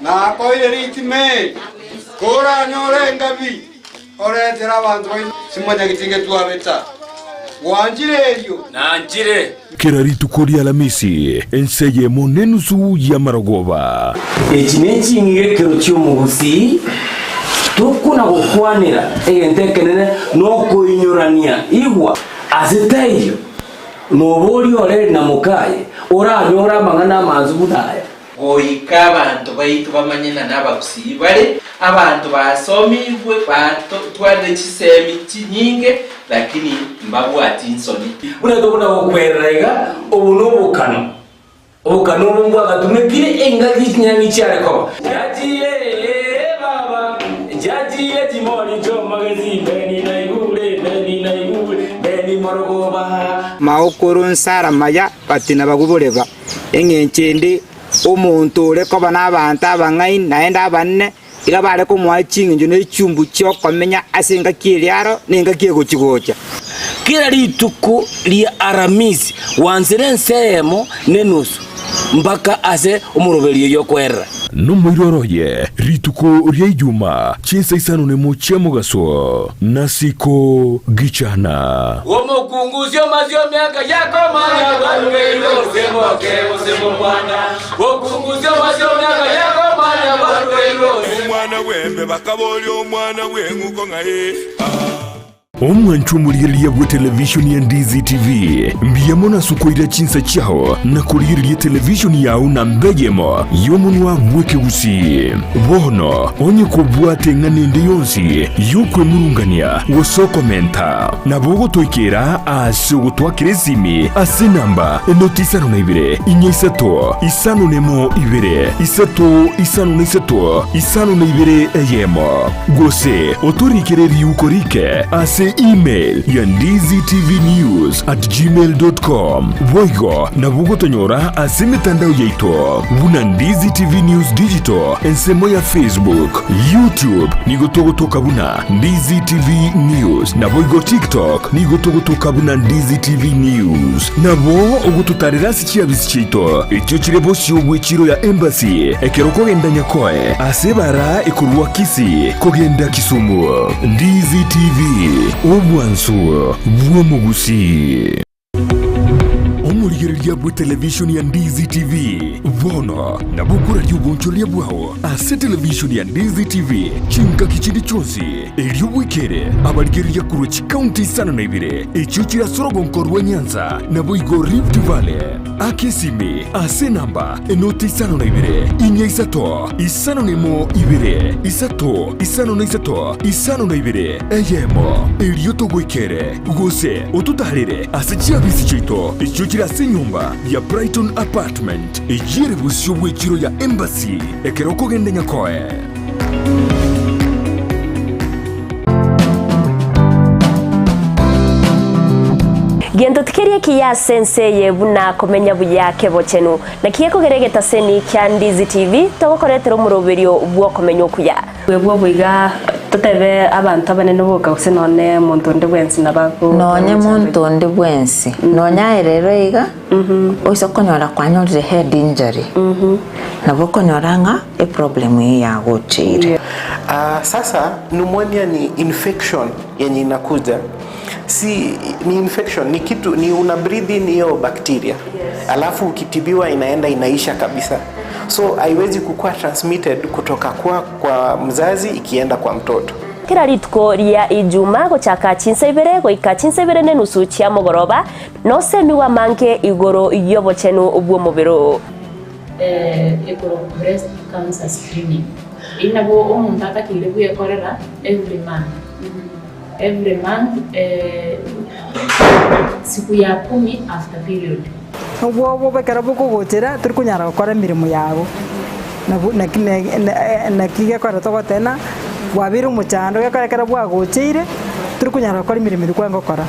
Na koire ritime. Kora nyore ngabi. Oretera abantu simanya gitinge tuabeta. Wanjire elio.
Nanjire.
Keraritu kori ALHAMISI enseye monenusu ya maragoba.
Echinenchi ngekero cy'omu Gusii. Tukuna gukwanira entekenene no kuinyorania igwa azitayo nobori oreri na mukaye oranyora mangana manzu budaya
goika abantu baitu bamanyena n'abagusii bale abantu basomibwe batwade kisemi kinyinge lakini mbabwati insoni
unatobona okwererega obunobukano obukano bumwa gatumekire engagi kinyani cyareko yagiye baba yagiye timoni jo magazine beni na igule beni morogoba
maokoro nsara maya patina bagubuleva engenchende omuntu ureko bana abantu abangai naenda abanne ila bare ko mwachinga njo n'echumbu cyo komenya asenga kiriaro ninga kiego kigocha
kila rituko lia ALHAMISI wanzire nsemo nenusu mpaka ase umuroberiyo yokwera
Numwiroroye rituko rya Ijuma chinsa isano ne muche mugaso nasiko gichana
omukunguzyo mazyo myaka yako manya balwero semo mwana okunguzyo mazyo myaka yako manya balwero
omwana wembe bakaboli omwana bwenguko ngaye
Omwanchu muliriya bwa televishoni ya Ndizi TV mbiyemo sukoira chinsa chao na kuliriya televishoni yao na mbegemo yomunwa mweke Gusii bono onye kubwate nganende yonsi yukwe murungania woso komenta na bogo toikera ase gutwakire simi ase namba enotisano na ibire inyesato isano nemo ibire isato isano na isato isano na ibire eyemo gose otorikere yukorike ase email ya ndiztvnews@gmail.com voigo na bugo tonyora ase mitandao yeito buna Ndizi TV News Digital ensemo ya Facebook YouTube nigotogotoka buna Ndizi TV News na voigo TikTok nigotogotoka buna Ndizi TV News na bo ogututarira sikiabisi chito ekyo kirebo cy'obwekiro ya embassy ekeroko genda nyakoe ase bara ekurwa Kisii kogenda Kisumu Ndizi TV Obwansu bw'omu Gusii. Omuliriya bwa televishoni ya Ndizi TV bono na bukura ry'ubuncholia bwaho ase televishoni ya Ndizi TV chinka kichindi chonsi ery'obwikere abaligeriya kuro chikaunti sana na ibire ekyo kirasorogonkorwa Nyanza na boigo Rift Valley akesimi ase namba enoti isano na ibire inye isato isano nemo ibire isato isano na isato isano na ibire eyemo eryotogwikere gose otutarire ase chiabisi chito ekyo kirase nyumba ya Brighton Apartment ejire busyo bwekiro ya embassy ekeroko gende nyakoe
Gendo tikerie kiya senseye buna komenya buyake bochenu na kiyeko geregeta seni kya Ndizi TV togokoretero muroberio bwo komenya okuya
webwo bwiga
tutebe abantu abanene boka kusinone muntu ndi bwensi nabako
nonye muntu ndi bwensi nonya erero iga oiso konyora kwanyore head injury nabo konyoranga a problem ya gochire.
Sasa pneumonia ni infection yenye inakuja, si ni infection, ni kitu, ni una breathe in hiyo bacteria, alafu ukitibiwa inaenda inaisha kabisa, so haiwezi kukua transmitted kutoka kwa mzazi ikienda kwa mtoto.
Kira rituko ria ijuma gochaka chinsa ibere goika chinsa ibere ne nusu chia mogoroba no semiwa manke igoro yobochenu obwo mubiro
igoro breast cancer screening inabo omuntu atakire kuyekorera every month siku ya 10 after period
obwo bekara boko gochera turi kunyara gukora mirimo yago na kige kora togotena wabira umuchando gakarekera bwagochire turi kunyara gukora imirimo irikwengo kora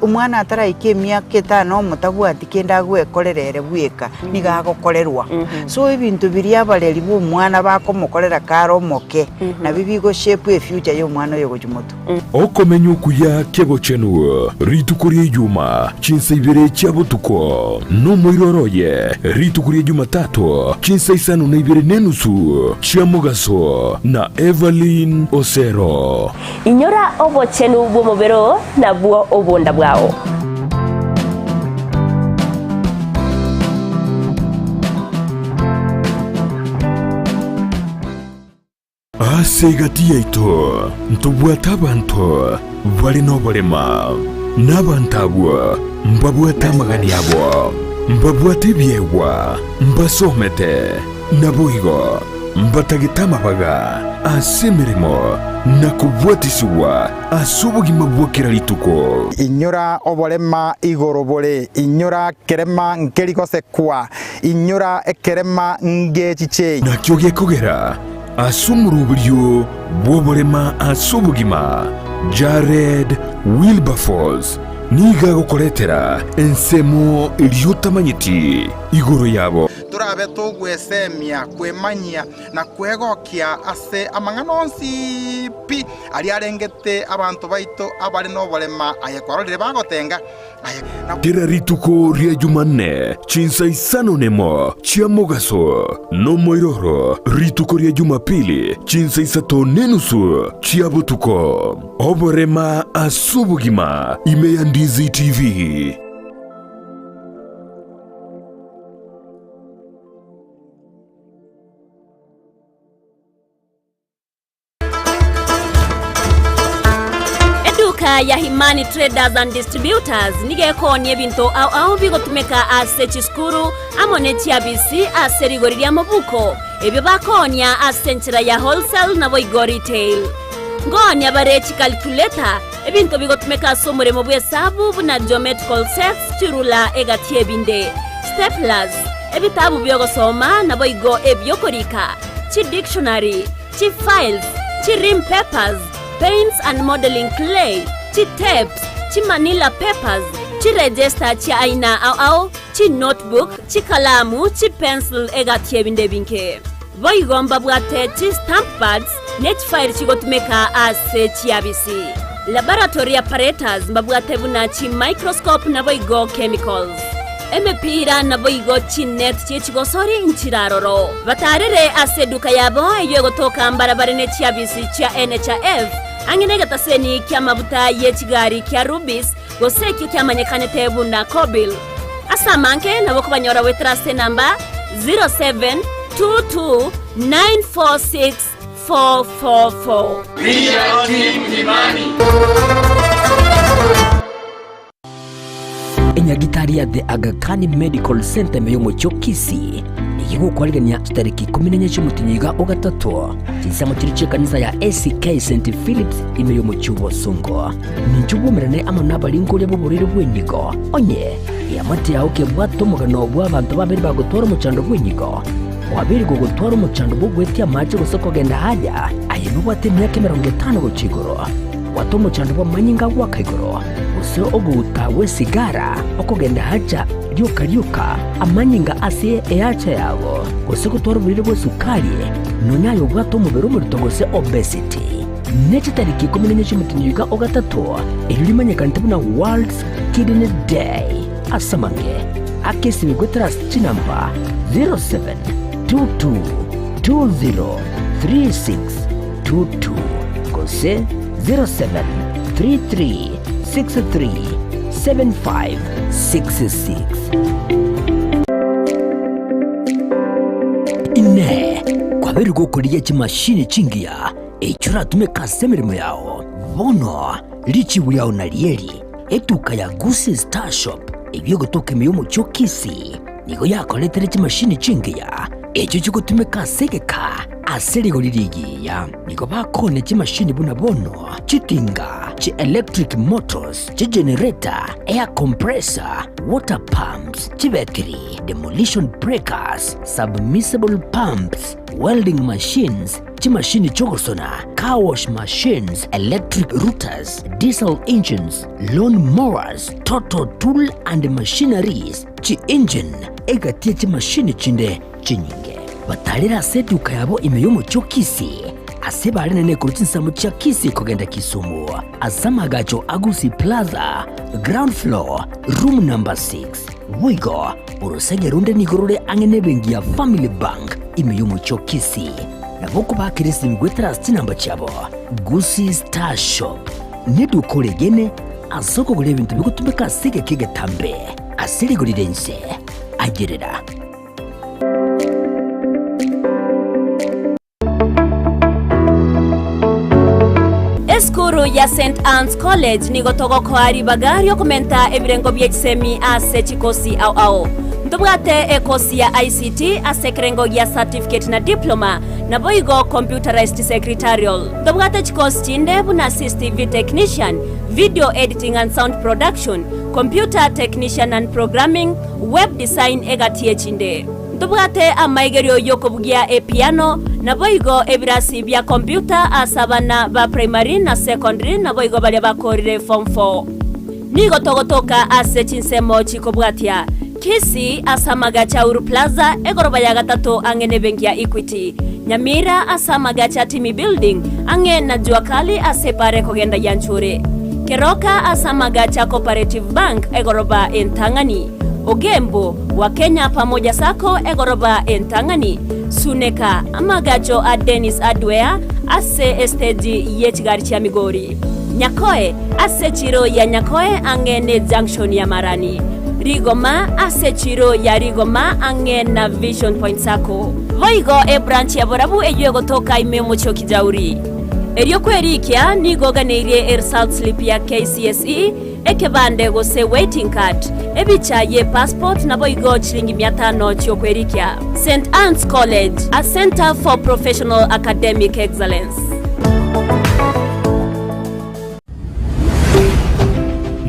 umwana ataraike emyaka 5 mutabwati kenda gwekorerere bweka nigagokorerwa so ibintu biri abareri b'umwana bakomukorera karo moke na bibigo shape future yo mwana yo gujumuto
okomenya okuya kebochenu ritukurie juma chinsa ibere chabutuko no moiroroye ritukurie juma tatu chinsa isano na ibere nenusu chiamugaso na Evelyn Osero
inyora obochenu bwo mubero na bwo obonda bwao
asegati yaito ntubwata abantu bali nobolema n'abantabwa mbabwata magani yabo mbabwata ebyewa mbasomete naboigo mbatagitama baga asemirimo nakubwatisiwa asubugima bwokera rituko
inyora obolema igorobole inyora kerema nkerikosekwa inyora ekerema ngechiche
nakyo gekogera asumuruburyo bwobolema asubugima Jared Wilberforce niga gukoretera ensemo iliyotamanyiti igoro yabo
turabe tugwesemia kwemanyia na kwegokia ase amanganonsi pi ali arengete abantu baito abari nobolema ayakwarorire bagotenga
Tira rituko ria Jumanne chinsa isano nemo chia mogaso no moiroro rituko ria Jumapili chinsa isato nenusu chia butuko oborema asubugima imeya Ndizi TV.
ya Himani Traders and Distributors nigekonie ebinto au bigotumeka ase chiskuru amone chiabisi ase rigori ria mabuko ebyo bakonia ase nchira ya wholesale na boigo retail ngonia barechi calculator ebinto bigotumeka ase omuremo bw'esabu buna geometrical sets chirula egatie binde staplers ebitabu byogosoma na boigo ebyokorika chi dictionary chi files chi rim papers paints and modeling clay chi tapes chi manila papers chi register chi aina au chi notebook chi kalamu chi pencil egatie binde binke boigomba bwate chi stamp pads net file chigotumeka ase chiabisi laboratory apparatus mbabwate buna chi microscope na boigo chemicals emepira na boigo chi net chi chigosori nchiraroro batarere ase duka yabo eyo gotoka mbarabara ne chiabisi chia NHF angine gataseni kya mabuta ye chigari kya rubis goseki kya manyekane tebu na kobil asamanke na boko banyora wetrase namba 0722946444
Ria Team Himani
Enyagitari ya The Aga Khan Medical Center meyomo Kisii igigukorerania tariki 14 cy'umutinyiga ugatatu kisamo kirice kanisa ya ACK St Philips imeyomo cy'ubosongo ninjubumerane amana balingole boborire bwenyigo onye yamati yaho kebwato mugano bw'abantu babiri bagotora mucando bwenyigo wabiri gogotwara mucando bugwetia maje gusoko genda haja ayinubwate myaka 50 gocigoro wato mucando bwa manyinga gwakaigoro usiro obuta we sigara okogenda haja ryuka amanyinga ase eacha yago gusiko twara burire bwo sukari nonyayo bwato mubero muri togose obesity nece tariki 14 Ogatatu ilimanyakanite buna World Kidney Day asamange akesibigwe trust chinamba 0722203622 kose 0733637566 ine kwabiri gukuriye chimashini chingia echura tumeka semirimo yao bono lichi yao na lieri etuka ya Gusii Star Shop ibyo gutoka miyomo cyo Kisii nigo yakoletere chimashini chingia echo chiko tumeka segeka aserigo lirigiya nigo bakone chimashini buna bono chitinga chi electric motors chi generator air compressor water pumps chi battery demolition breakers submersible pumps welding machines chi machine chogosona car wash machines electric routers diesel engines lawn mowers total tool and machineries chi engine egatie chi machine chinde chinyinge batalira seduka yabo imeyomo cyo Kisii asebare nene kurutsinsamu cha Kisii kugenda Kisumu asamagacho Gusii Plaza ground floor room number 6 wigo urusenge runde nigorore angene bengi ya Family Bank imeyomo cyo Kisii naboko bakirisi migwe trust namba chabo Gusii Star Shop nedukoregene asoko gure bintu bigutumeka sege kigatambe asiri gurirense agerera
Eskuru ya St. Anne's College nigo togo kwari bagari okumenta ebirengo by'ekisemi ase chikosi au ntubwate ekosi ya ICT ase kirengo ya certificate na diploma na boigo computerized secretarial ntubwate chikosi chinde buna assistive technician video editing and sound production computer technician and programming web design egatie chinde ntubwate amaigerio yokobugia piano na boigo ebirasi bya computer asabana ba primary na secondary na boigo bali bakorire form 4 nigo togotoka ase chinsemo chikobwatia Kisii asamaga cha Uru Plaza egoroba ya gatatu angene bengi ya Equity Nyamira asamaga cha Timi Building ange na juakali asepare kogenda Yanchure Keroka asamaga cha Cooperative Bank egoroba Entangani Ogembo wa Kenya pamoja sako egoroba Entangani Suneka amagacho a Dennis Adwea ase esteji yechigari cha Migori Nyakoe ase chiro ya Nyakoe angene junction ya Marani Rigoma ase chiro ya Rigoma angena Vision Point sako Voigo branch ya Borabu eyo toka imemo cyo Kijauri Erio kwerikia nigo ganeirie result slip ya KCSE ekebande gose waiting card ebicha ye passport na boigo chilingi 500 cyo kwerikia St. Anne's College, a center for professional academic excellence.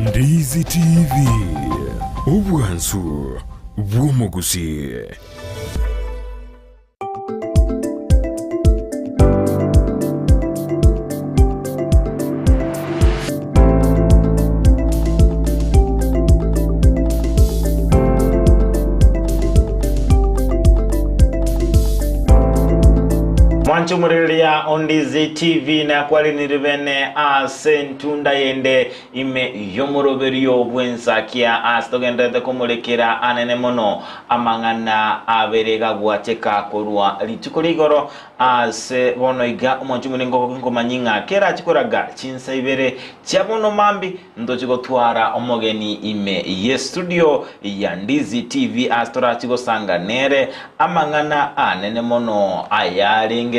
Ndizi TV obwansu bw'omugusi.
Mwanchumulilia Ndizi TV na kwali nirivene asentunda yende ime yomoroberio bwensakia astogendete kumulekera anene mono amangana aberega gwateka korwa litukoligoro ase bonoiga mwanchumulingo ngomanyinga kera chikoraga chinsaibere chabono mambi ndochigotwara omogeni ime ye studio ya Ndizi TV astora chigosanga nere amangana anene mono ayarenge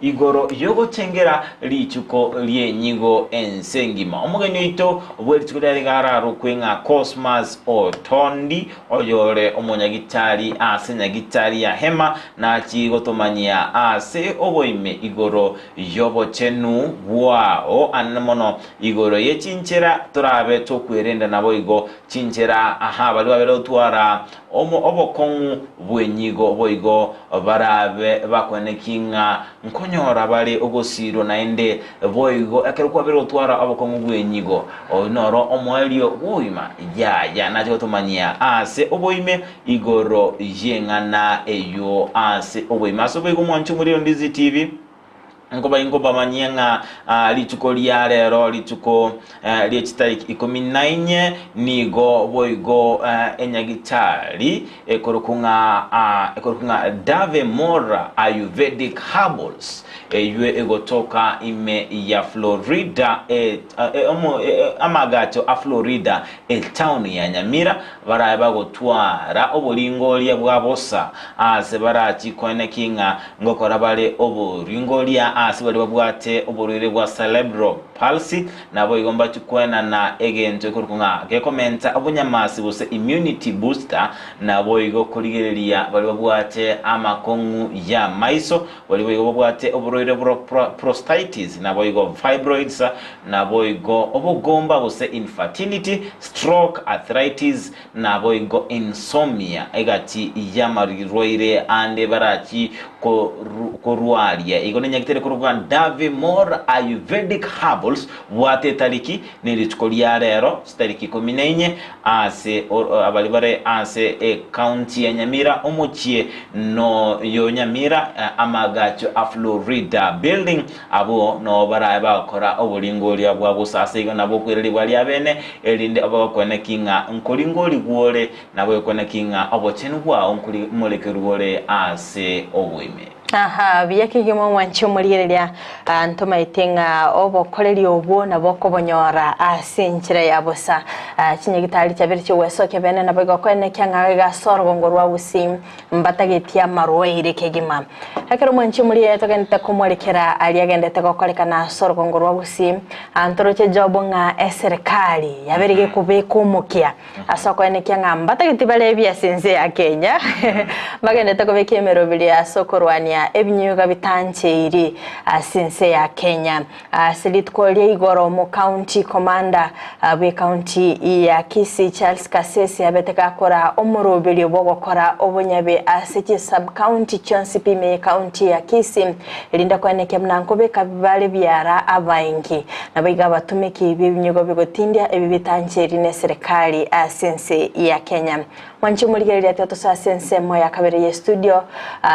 igoro yogo chengera lichuko lienyigo ensengima omugeni ito bwelituko ligara rukwenga Cosmas Otondi oyore omonyagitari asenyagitari ya hema na chigotomanyia ase oboime igoro yobo chenu bwao anamono igoro yechinchera turabe tokwerenda nabo igo chinchera aha bali babero twara obokongu bwenyigo boigo barabe bakwenekinga nkonyora bali ogosiro naende boigo akeruko bero twara abokongu bwenyigo onoro omwelio boima ya nacho tumanyia ase oboime igoro yengana eyo ase oboima so boigo mwanchumuri Ndizi TV ngoba manyenga lituko lya lero lituko lye kitariki 14 nigo boigo enyagitali ekorokunga Dave Mora Ayurvedic Herbals yue egotoka ime ya Florida amagato a Florida town ya Nyamira baraye bagotwara obulingo lya bwabosa ase baraki konekinga ngokora bale obulingo lya asibali babwate oburire bwa cerebral palsy nabo igomba tukwena na egento ekorkunga gekomenta obunyamasi bose immunity booster nabo igo kurigereria bali babwate amakongu ya maiso bali babwate oburire bwa prostatitis nabo igo fibroids nabo igo obugomba bose infertility, stroke, arthritis nabo igo insomnia egati yamarirwaire ande baraki korwalia igo nenyagitere kuruga Dave More Ayurvedic Herbals wate tariki nilitukolia lero tariki 14 ase abalibare ase county ya Nyamira omuchie no yo Nyamira amagacho a Florida building abo no baraye bakora obulingo lya bwabusa ase igo nabo kwireli bwali abene elinde abakone kinga nkolingoli gwole nabo kone kinga obochenu bwa onkuli molekerwole ase obwime.
Aha, biyakigimo mwancho mulirya ntoma itenga obokoreri obwo nabokobonyora asinchira yabosa kinyegitali cyabere cyoweso kebene nabigo kwene kyanga gasoro ngorwa busi mbatagetia marweire kegima hakero mwancho mulirya togenda kumwerekera aliyagenda tekokolekana soro ngorwa busi antoroche jobo nga eserikali yaberege kubeka umukia asokwene kyanga mbatagetia bale byasenze ya Kenya bagenda tekobeka emerobili asokorwani ebinyuga bitancheiri asinse ya Kenya silitkolie igoro mu county commander be county ya Kisii Charles Kasese abeteka kora omurobeli obogokora obonyabe asiki sub county chonsipi me county ya Kisii linda kwaneke mnankobe kabale byara abaingi nabiga batumiki ibinyugo bigotindia ebibitancheiri ne serikali asinse ya Kenya mwanchi muligereria teto sa sense moya kabere studio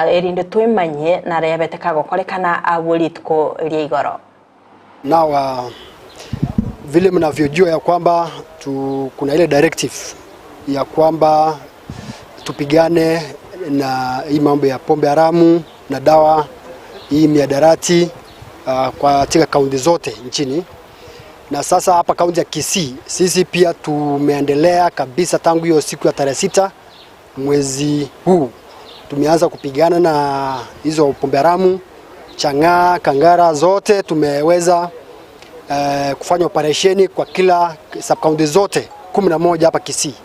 erinde twimanye na rayabeteka gokolekana abulitko liigoro.
Now vile mnavyojua ya kwamba kuna ile directive ya kwamba tupigane na hii mambo ya pombe haramu na dawa hii miadarati kwa katika kaunti zote nchini. Na sasa hapa kaunti ya Kisii sisi pia tumeendelea kabisa tangu hiyo siku ya tarehe 6 mwezi huu. Tumeanza kupigana na hizo pombe haramu, chang'aa, kangara zote tumeweza kufanya operesheni kwa kila sub county zote 11 hapa Kisii.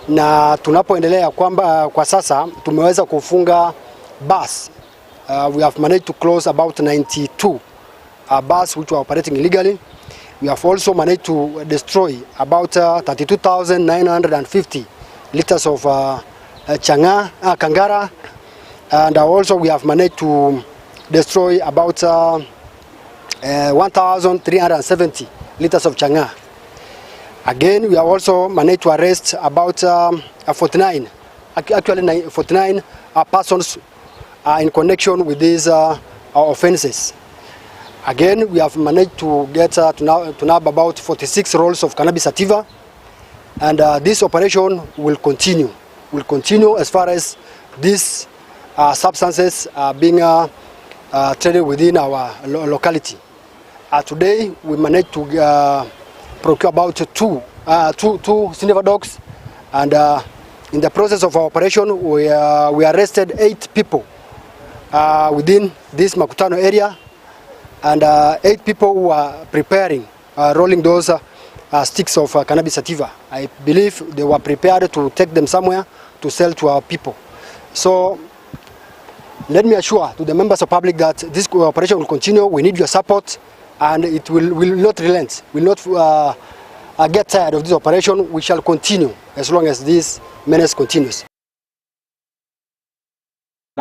Na tunapoendelea kwamba kwa sasa tumeweza kufunga bus. We have managed to close about 92 bus which were operating illegally. We have also managed to destroy about 32,950 liters of chang'aa, kangara, and also we have managed to destroy about 1,370 liters of chang'aa. Again, we have also managed to arrest about 49 persons in connection with these offenses. Again, we have managed to get to now about 46 rolls of cannabis sativa, and this operation will continue. Will continue as far as these substances are being traded within our locality. Today, we managed to procure about two sniffer dogs, and in the process of our operation, we arrested 8 people within this Makutano area. And 8 people who are preparing, rolling those sticks of cannabis sativa. I believe they were prepared to take them somewhere to sell to our people. So let me assure to the members of public that this operation will continue. We need your support, and it will not relent. We will not get tired of this operation. We shall continue as long as this menace continues.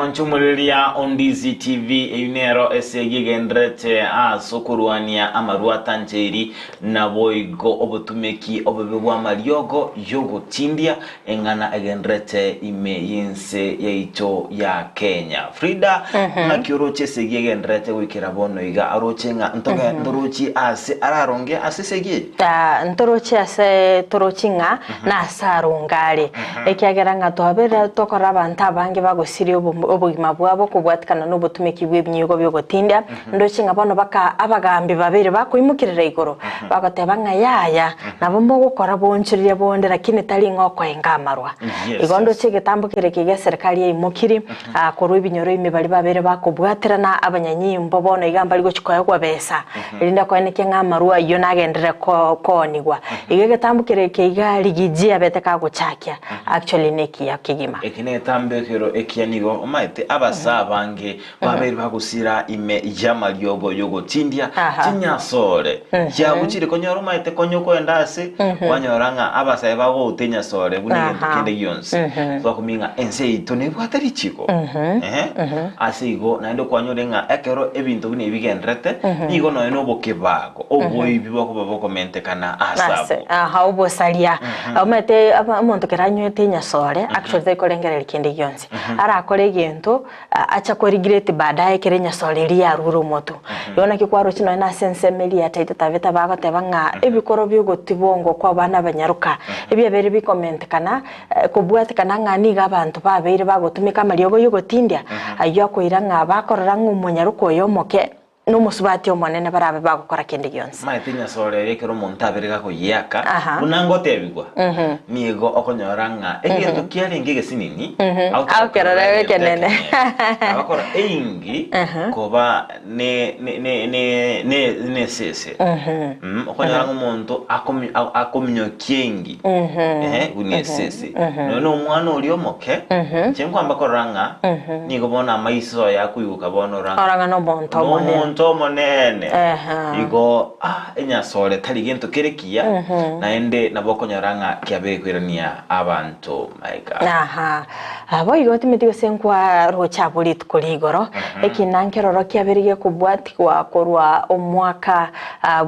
Manchumuliria on Ndizi TV eyunero esegigendrete sokuruania amaruata ncheri na boigo obotumeki obebwa mariogo yogo tindia engana egendrete ime yense yaito ya Kenya. Frida na kioroche segigendrete wikira bono iga aroche nga ntoga ndorochi ase araronge ase segi
ndorochi ase torochi nga na asarungare ekiagera nga twabera tokora abantu abange bagosirio obugima bwabo kubwatikana n'obutumiki bw'ebinyigo byogotinda ndochi nga bono baka abagambi babiri bakwimukirira igoro bagateba nga yaya nabo gukora bonchirire bonde lakini tali ngoko engamarwa igondo chigetambukire kige serikali y'imukiri akoro ibinyoro imibali babiri bakubwatirana abanyanyimbo bono igamba ligo chikoya kwa besa linda kwa neke ngamarwa iyo nagendere konigwa igegetambukire kiga ligijia beteka guchakia actually neki ya kigima
ekine tambekero ekianigo omaite abasa bange babiri bagusira ime yamalyogo yogo tindia tinyasore ya buchire konyoro maite konyoko endase wanyoranga abasa bago utenya sore bunige tukende yonse twakuminga ense itone bwatari chiko asigo nando kwanyorenga ekero ebintu bine bigendrete nigo no bokebago oboibi bako babokomente kana asabo
obo salia omete amonto keranywete nyasore actually korengera likende yonse ara akore gento acha korigirete baadaye kerenya sore ria ruro moto yona kikwaro kino na sense meli ya taita taveta bago tebanga ebikoro byogotibongo kwa bana banyaruka ebyabere bikomente kana kubwate kana ngani gabantu babere bagotumika mariogo yogotindia ayo akoiranga bakorora ngumunyaruko yomoke n'umusubati omonene barabe bagukora kende gyonse
maitinya sore rekero montabere gako yaka unango tebigwa nigo okonyoranga egento kiaringe gesinini
au kerare kenene
abakora eingi koba ne sese okonyoranga umuntu akomyo kengi uni sese no mwana oliomoke chenkwamba koranga nigo bona maiso yakuyuka bonora
oranga no bonto monene
tomo nene igo enya sore tali gento kerekia naende naboko nyoranga kiabekwirania abantu maika
abo igo timetigo senkwa rocha bolit koligoro ekinankero kiaberige kubwati kwa korwa omwaka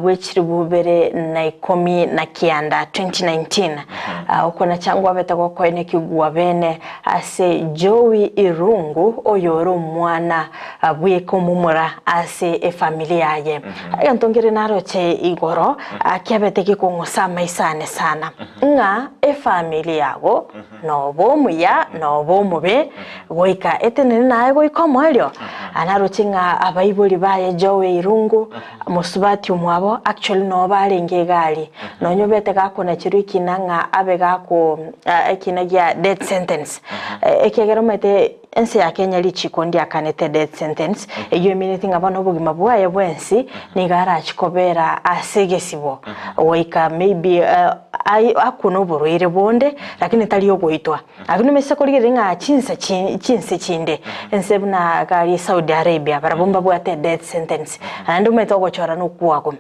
bwechiri bubere na 10 na kianda 2019 ukona changwa betako kwene kigwa bene ase Joey Irungu oyoro mwana bweko mumura ase familia ye yantongere naroche igoro akiabeteke kongosama isane sana nga familia yago no bomuya no bomube goika etene naye goikomoelyo anaroche nga abayiboli baye Joey Irungu musubati umwabo actually no barenge gali no nyobete gakona kiriki nanga abega ko ekinagia death sentence ekegero mete ense ya Kenya lichikondi akanete death sentence eyo minute ngabano bugima bwaye bwensi nigara chikobera asegesibo oika maybe akuno buruire bonde lakini tali yogoitwa akino mesekoligere nga chinse chinde ense buna gali Saudi Arabia barabomba bwate death sentence ando metoko chora no kuwako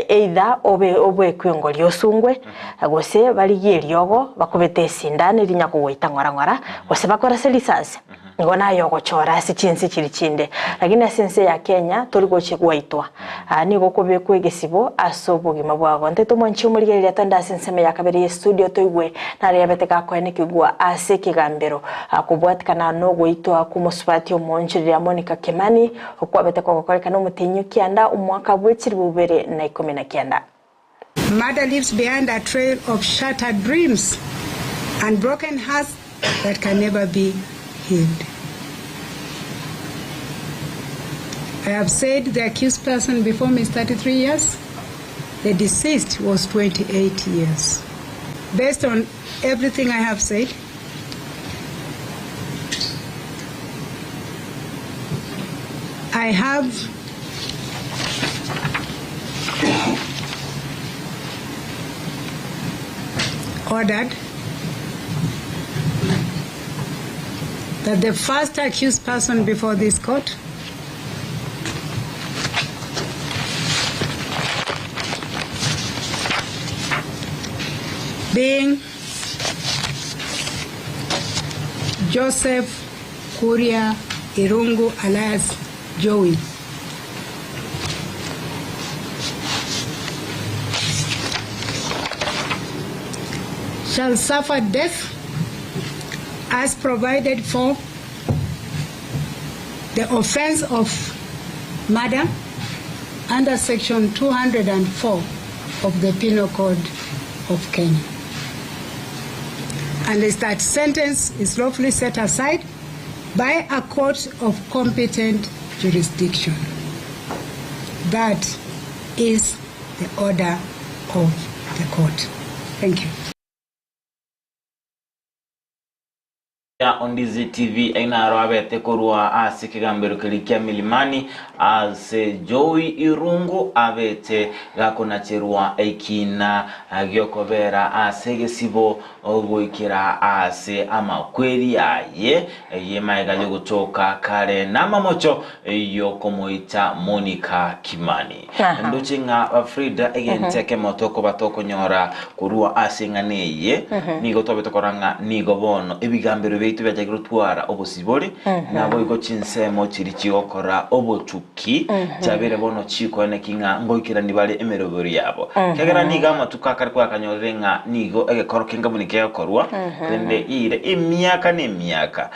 either obe kwengo lyosungwe agose bali yeryogo bakubete sindane linya kugoita ngora gose bakora selisase ngona yoko chora sichinsi chirichinde lakini sense ya Kenya toliko chegwaitwa nigo kobekwegesibo asobugima bwago nteto mwanchumuligerera yatanda senseme yakabere studio toigwe nare yabeteka kwene kigwa ase kigambero kubwatikana no goitwa kumusubati omonchirira Monica Kimani okwabeteka kokoreka no mutenyu kianda umwaka bwechiri bubere na 19.
Mother leaves behind a trail of shattered dreams and broken hearts that can never be healed. I have said the accused person before me is 33 years. The deceased was 28 years. Based on everything I have said, I have ordered that the first accused person before this court being Joseph Kuria Irungu alias Joey. Shall suffer death as provided for the offense of murder under section 204 of the Penal Code of Kenya. Unless that sentence is lawfully set aside by a court of competent jurisdiction. That is the order of the court. Thank you.
Ya Ndizi TV aina rabete kurua asikigambiro kilikia milimani ase Joey Irungu abete gakona cherua ekina agiokobera asegesibo ogoikira ase ama kweli aye yemaiga yogutoka kare namamocho yokomoita Monica Kimani nduchinga FRIDAH egenteke motoko batoko nyora kurua asinganeye nigo tobeto koranga nigo bono ebigambiro beitu byajagirutwara obusibore nabo igo chinsemo chiri chiokora obotuki cyabere bono chiko nekinga ngoikira nibale emerobori yabo kagera niga matuka kari kwa kanyorenga nigo egekorokenga bunike yakorwa kende ire emyaka nemyaka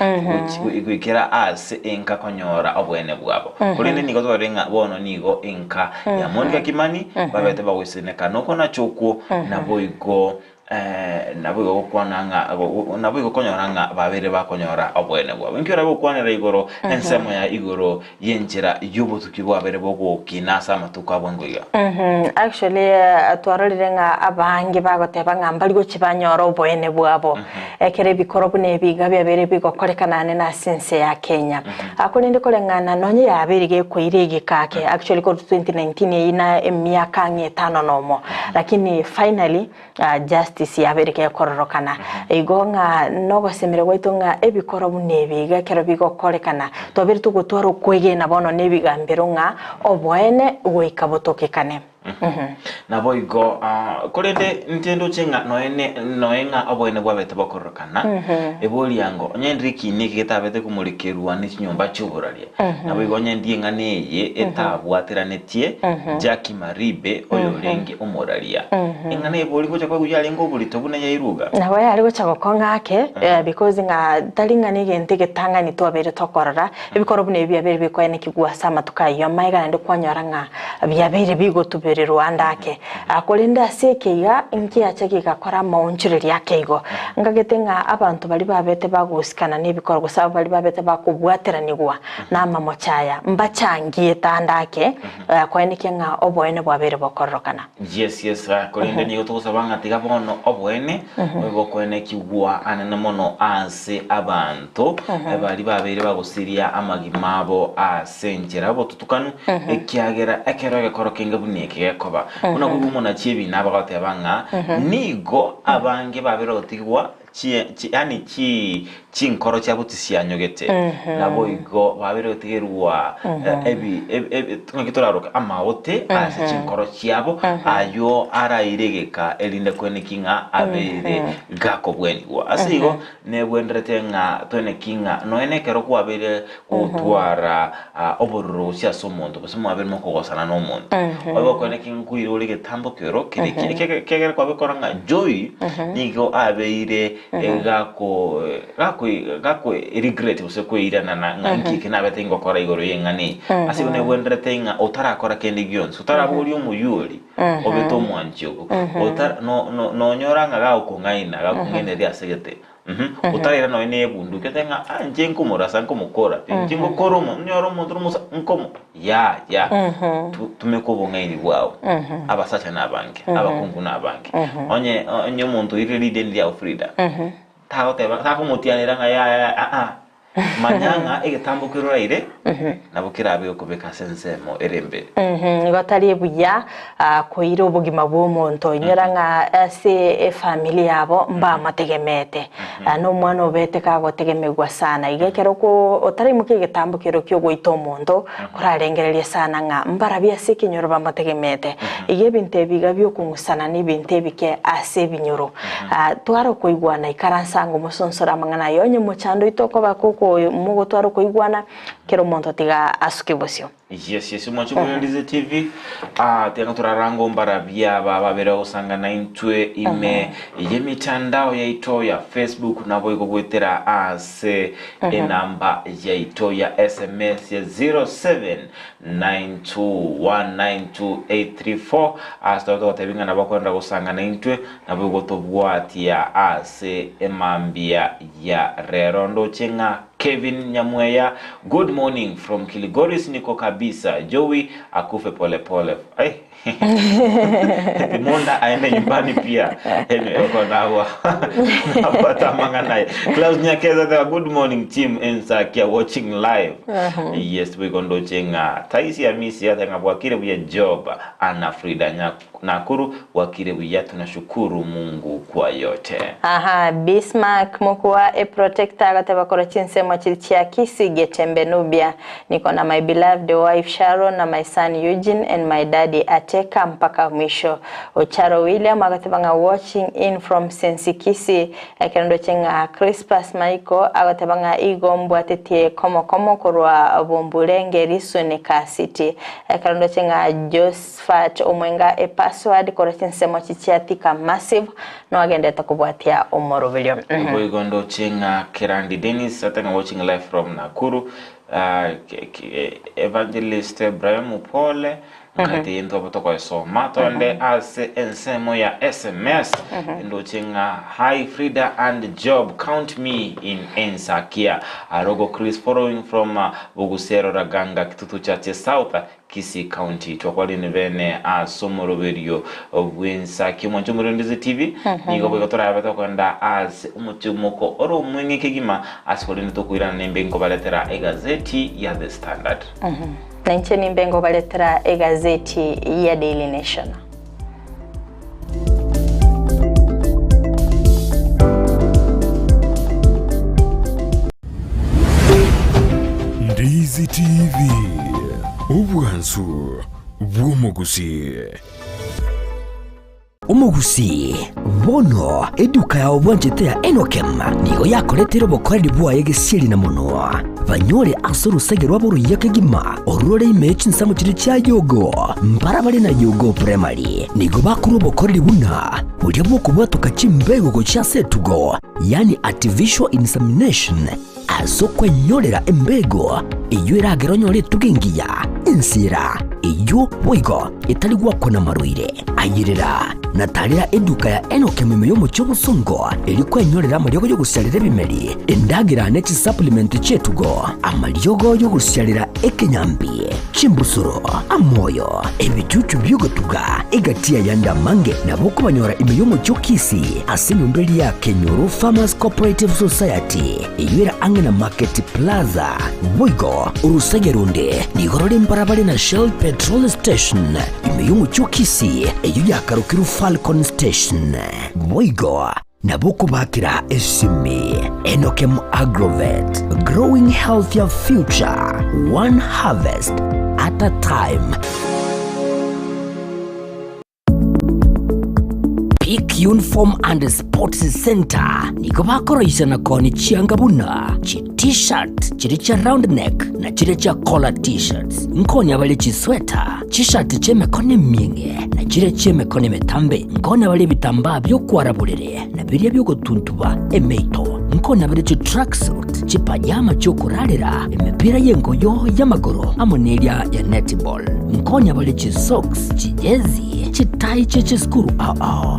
igwikira ase enka konyora obwene bwabo kulinde nigo twarenga bono nigo enka ya Monica Kimani babete bawiseneka noko na choku nabo igo nabo konyoranga babere bakonyora obwene bwabo nkira bokwanira igoro ensemo ya igoro yenjira yubutuki bwabere bogokina matuka bwangoya
actually twarorirenga abangi bagoteba ngambali go kibanyora obwene bwabo ekere bikoro bune biga byabere bigokorekana na sense ya Kenya akonende kolengana nonye yabirige kwirege kake actually ko 2019 ina emyaka 5 nomo lakini finally justice yabereke kororokana igonga nogo semere gwitunga ebikoro bunebiga kero bigokorekana tobiri tugutwara kwegena bono nebigambiro nga obwene gwikabotokekane
nabo igo kolende ntendo chenga noenga obwene bwabete bakorokana eboliango nyendriki nikitabete kumulikerwa n'ikinyomba cy'uburalia nabo igo nyendienga neye etabwatiranetie Jackie Maribe oyorenge umuralia ingane eboli gocha kwa guyalengo bulito buna yairuga
nabo yari gocha gokonga ake because nga talinga nigente getanga ni twabere tokorora ebikoro bune byabere bikwene kigwa sama tukayo maiga ndo kwanyoranga byabere bigo Rwanda ake akolinda sekeiga inki achekika kora maunchiriri yakeigo ngagetenga abantu bali babete bagusikana n'ibikoro gusaba bali babete bakubwateranigwa n'amamo cyaya mbacyangiye tandake kwenike nga obwene bwabere bokorokana
yes akolinda niyo tugusabanga tiga bono obwene bokwene kigwa anana mono ase abantu bali babere bagusiria amagimabo asenjera bo tutukanu ekiagera ekero gekorokenga buneke koba una kugumona chibi nabagate abanga nigo abange baberotigwa yani chinkoro cyabutisiya nyogete nabo igo baberotigerwa tungitoraro amaote ase chinkoro cyabo ayo arairegeka elinde kwenikinga abere gako bwenigwa asigo nebwenderetenga tonekinga noenekero kwabere kutwara obororo cia somondo basimo abere mokogosana no muntu abo kwenekinga kuirole getambo kero kegere kwabekoranga Joy nigo abeire gako regret usekweira na ngiki na betingo kora igoro yengani asi une wendretenga otarakora kendi gions utarabuli umuyuri obeto mwanchoko otar no nyoranga ga ukungaina ga kungene ria segete utarira no ene bundu ketenga anje nkumurasa nkumukora njingo koromo nyoromo ndumusa nkomo ya tumekobongaini bwao abasacha nabanke abakungu nabanke onye muntu irili dendi ya FRIDAH tako mutianira nga ya manyanga egetambukiro ire nabukira abe okubeka sensemo erembe
ngotali ebuya koiro bugima bw'omuntu nyoranga ase family yabo mba mategemete no mwana obete kagotegemegwa sana igekero ko otari muke getambukiro kyo goita omuntu kurarengereria sana nga mbara bya sikinyoro ba mategemete ige binte biga byo kungusana ni binte bike ase binyoro twaro koigwana ikaransango musonsora mangana yonye muchando itoko bakoko mugutwara kuigwana kero monto tiga asukibosio.
Yes, mwacho Ndizi TV. Tenga turarango mbarabia baba bera usangana intwe ime yemitandao yaito ya Facebook nabo ikogwetera ase enamba yaito ya SMS ya 0792192834 asta tebinga nabo kwenda usangana intwe nabo igotobwatia ase emambia ya rerondo chenga Kevin Nyamweya, good morning from Kiligoris niko kabisa. Joey akufe pole pole. Ay. Timonda aende nyumbani pia. Eko nawa. Napata manganaye. Klaus Nyakeza, good morning team ENSAKIA watching live. Yes, we gondo chenga. Taisi ya misi ya tenga wakire buya job. Ana FRIDAH Nakuru wakire buya tunashukuru Mungu kwa yote.
Bismarck mukua protector agateba kora chinsemo chilichia Kisii Getembe Nubia. Niko na my beloved wife Sharon na my son Eugene and my daddy Ateka mpaka mwisho. Ocharo William agateba watching in from Sensi Kisii. Ekendo chenga Crispus Maiko agateba igombo atetie komo kurwa Bumbulenge Risune City. Ekendo chenga Josephat Omwenga password kora chinsemo chichia Thika Massive no agenda takubwatia omorovelio.
We gondo chenga Kerandi Dennis atanga watching live from Nakuru. Evangelist Ibrahim Upole kati ento botoko soma tonde ase ensemo ya SMS ndo chenga hi FRIDAH and job count me in ENSAKIA. Arogo Chris following from Bugusero Raganga Kitutu Chache South Kisii County twakwali nevene asomoroberio obwensakia mwancho Ndizi TV nigo bwegotora abata kwenda as umutumoko oro mwenye kegima askolini tokuira nembengo baletera egazeti ya The Standard.
Na nchini mbengo baletera egazeti ya Daily Nation.
Ndizi TV Ubwansu bw'Gusii.
Gusii bono eduka ya obwanjete ya Enokem nigo yakoretero bokoreri bwaye gesiri na muno banyore asorusege rwabo ruyakegima orure imechi nsamo kiri cya yogo mbarabare na yogo primary nigo bakuru bokoreri buna burya bwo kubatuka kimbego go cya setugo yani artificial insemination asokwe nyorera embego iyo iragero nyore tugengiya insira iyo wigo itali gwakona maruire ayirira natalira eduka ya Enokem yo mu cyobusongo iri kwenyorera amaryogo yo gusalira bimeri endagira next supplement chetugo amaryogo yo gusalira ekenyambi chimbusuro amoyo ebicucu byogotuga egatia yanda mange naboko banyora imiyo mu cyokisi asinumbeli ya Kenyoro Farmers Cooperative Society iyira angena Market Plaza wigo urusegerunde nigorore mbarabare na Shell Petrol Station imiyo mu cyokisi iyo yakarukiru Falcon Station wigo naboko bakira esimi Enokem Agrovet growing healthier future one harvest at a time. Peak Uniform and Sports Center niko bakoroisha na koni chiangabuna chi t-shirt chiri cha round neck na chiri cha collar t-shirts nkoni abale chi sweater t-shirt cheme kone minge na chiri cheme kone metambe nkoni abale bitamba byo kwaraburere na biriya byo gutuntuba emeito nkoni abale chi tracksuit chi pajama cyo kurarira emipira yengoyo y'amagoro amoneria ya netball nkoni abale chi socks chi jezi chi tie chi skuru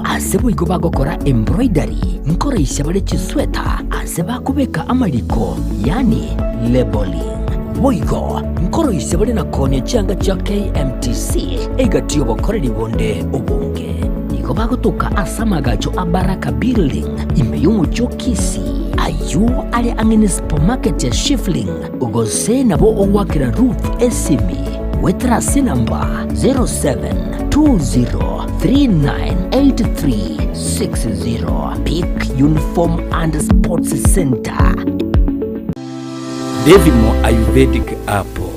asebo iko bagokora embroidery nkora ishabale chi sweater aseba kubeka amaliko yani labeling boigo nkoro ishabale na kone cyanga cya KMTC egatiyo bokorera ibonde ubunge niko bagotoka asamagacho abaraka building imeyo cyo Kisii ayu ali angene supermarket ya Shifling ugose nabo owakira Ruth Esimi wetrasi namba 0720398360 Peak Uniform and Sports Center.
Devimo Ayurvedic Airport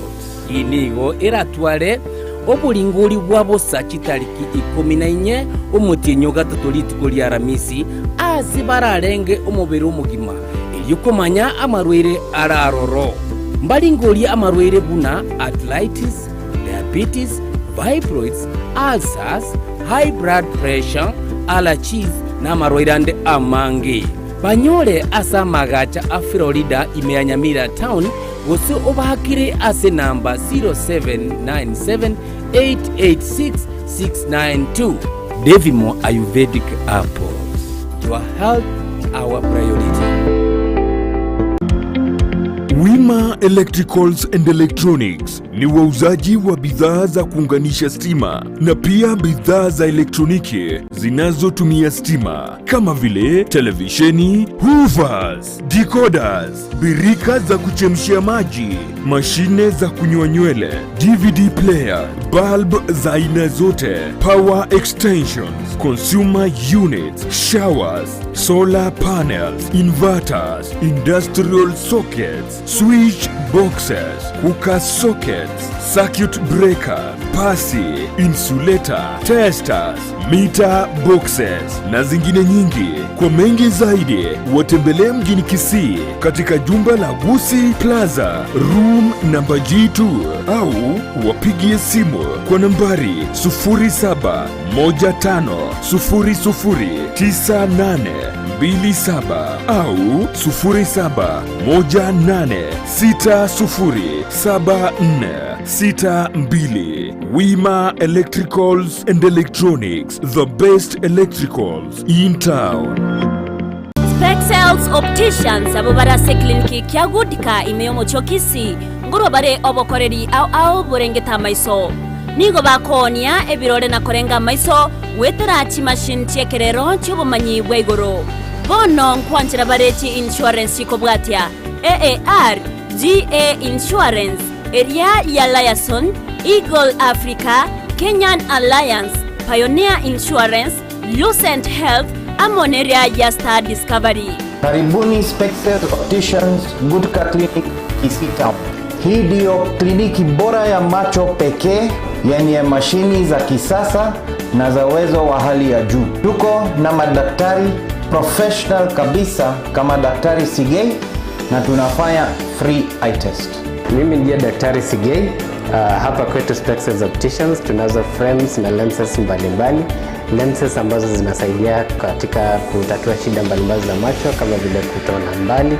inigo iratware obulinguri bwabosa kitariki 14 umutinyo gatatu lituko lya ALHAMISI azibararenge umubiri umugima yukumanya amarwere araroro mbalingolia amarwere buna arthritis, diabetes, fibroids, ulcers, high blood pressure, allergies na amarwere ande amangi banyole asa magacha a FRIDAH ime Nyamira Town gose obahakire ase namba 0797886692 Devimo Ayurvedic Apples. Your health, our priority.
Wima Electricals and Electronics ni wauzaji wa bidhaa za kuunganisha stima na pia bidhaa za elektroniki zinazotumia stima kama vile televisheni, hoovers, decoders, birika za kuchemshia maji, mashine za kunyoa nywele, DVD player, bulb za aina zote, power extensions, consumer units, showers, solar panels, inverters, industrial sockets, switch boxes, cooker sockets, circuit breaker, pasi, insulator, testers, meter boxes na zingine nyingi. Kwa mengi zaidi watembelee mjini Kisii katika jumba la Gusii Plaza room namba G2 au wapigie simu kwa nambari 0715009827 au 0718607462. Wima Electricals and Electronics, the best electricals in town.
Spexels Opticians abo barase kliniki kya gudika imeyomo chokisi ngoro bare obokoreri au burengeta maiso nigo bakonia ebirore na korenga maiso weterachi machine chekerero chubumanyi bwegoro bono nkwanjira barechi insurance ikobwatia AAR GA Insurance area ya Liason Eagle Africa Kenyan Alliance Pioneer Insurance Lucent Health Amoneria ya Star Discovery.
Karibuni Spexels Opticians Goodka Clinic Kisii Town. Hii ndio kliniki bora ya macho pekee yenye mashini za kisasa na za uwezo wa hali ya juu. Tuko na madaktari professional kabisa kama Daktari Sigei na tunafanya free eye test.
Mimi ndiye Daktari Sigei. Hapa kwetu Spexels Opticians tunazo frames na lenses mbalimbali. Lenses ambazo zinasaidia katika kutatua shida mbalimbali za macho kama vile kutoona mbali,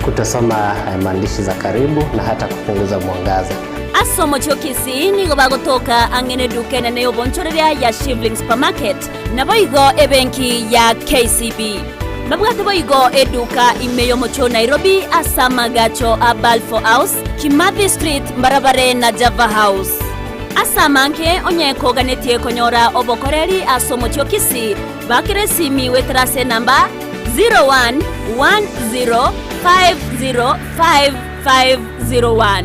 kutosoma maandishi za karibu na hata kupunguza mwangaza.
Asomo chokisi nigo bagotoka angene dukene ne obonchoreria ya Shivling Supermarket na boigo ebenki ya KCB. Mabwate boigo eduka imeyo mocho Nairobi asama gacho a Balfour House, Kimathi Street, Mbarabare na Java House. Asamanke onyeko ganetie konyora obokoreri asomo chokisi bakire simi wetrase namba 0110505501.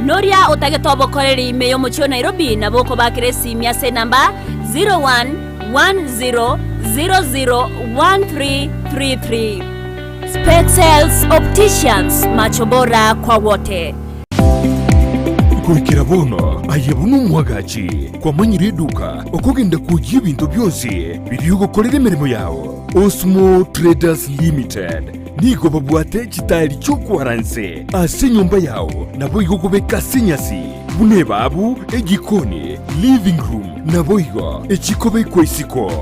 Noria otageto obokoreri imeyo mocho Nairobi na boko bakire simi ase namba 0110001333. Spexels Opticians, macho bora kwa wote.
Kurikira bono ayebunu mwagachi kwa manyiri eduka okugenda kujya ibintu byose biri gukorera imirimo yawo. Osmo Traders Limited nigo babwate kitari cyo kwaranse ase nyumba yawo nabo igokubeka sinyasi bune babu egikoni living room nabo igo ekikobe kwesiko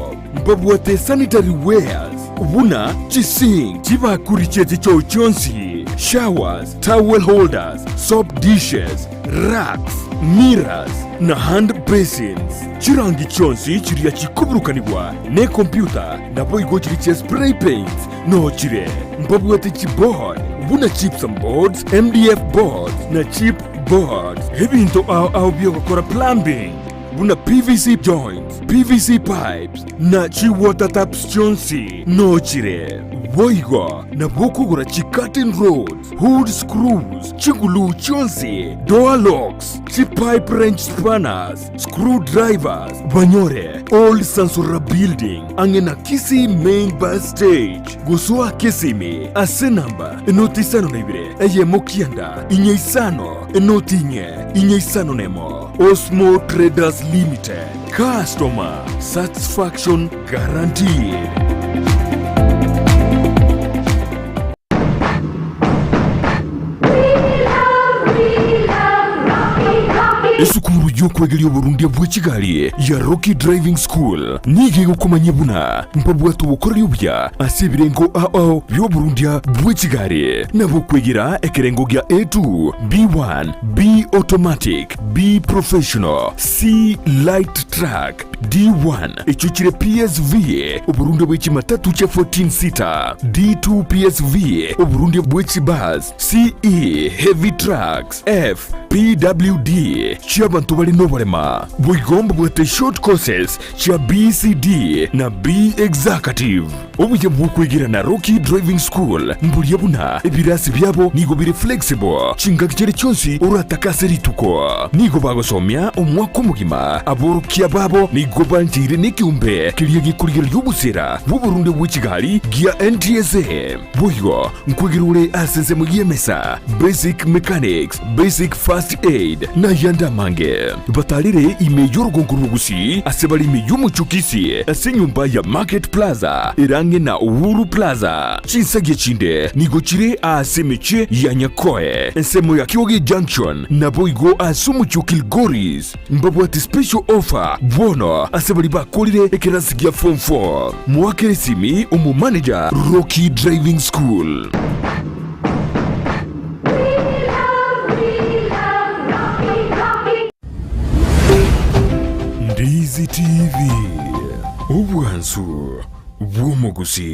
babwate sanitary wares buna chising chibakuricheze cyo cyonsi showers, towel holders, soap dishes, racks, mirrors na hand basins. Chirangi chonsi chiriya chikuburukanibwa ne computer nabo igo chiriche spray paints no chire mbabwate chipboard buna chips and boards, MDF boards na chip boards ebinto au byogokora plumbing buna PVC joints, PVC pipes na chi water taps chonsi no chire boigo na bokugura chi curtain rods, hood screws, chigulu chonsi, door locks, chi pipe wrench spanners, screwdrivers, banyore old Sansura building angena Kisii main bus stage gusua Kisimi ase namba enotisano nebire eye mokianda inyeisano enotinye inyeisano nemo. Osmo Traders Limited, customer satisfaction guaranteed. esukuru y'okwegerya Burundi bwa Kigali ya Rocky Driving School nige gukomanya buna mpabwatu bukorera ubya asibirengo ao byo Burundi bwa Kigali nabo kwegera ekerengo gya A2 B1 B automatic B professional C light track D1 echuchire PSV Burundi bwa matatu cha 14 seater D2 PSV Burundi bwa bus CE heavy trucks F PWD cy'abantu bari no barema bugomba bwate short courses cha BCD na B executive ubuye bw'ukwegira na Rocky Driving School mburi yabuna ibirasi byabo nigo biri flexible cingakire cyose uratakasirituko nigo bagosomya umwaka mugima aborukiya babo nigo banjire n'icyumbe kiriye gikurigera y'ubusera b'u Burundi bwa Kigali gia NTSA buyo nkwegirure asenze mu yemesa basic mechanics basic first aid na yanda mange batalire imeyo Gusii asebali imeyo Kisii asenyumba ya Market Plaza irange na Uhuru Plaza chinsage chinde nigochire asemeche ya Nyakoe ensemo ya Kioge Junction na boigo asumucho Kilgoris mbabwati special offer bono asebali bakolire ekerasigia form 4 mwakere simi umu manager Rocky Driving School. Ndizi TV ubwansu bw'umugusi.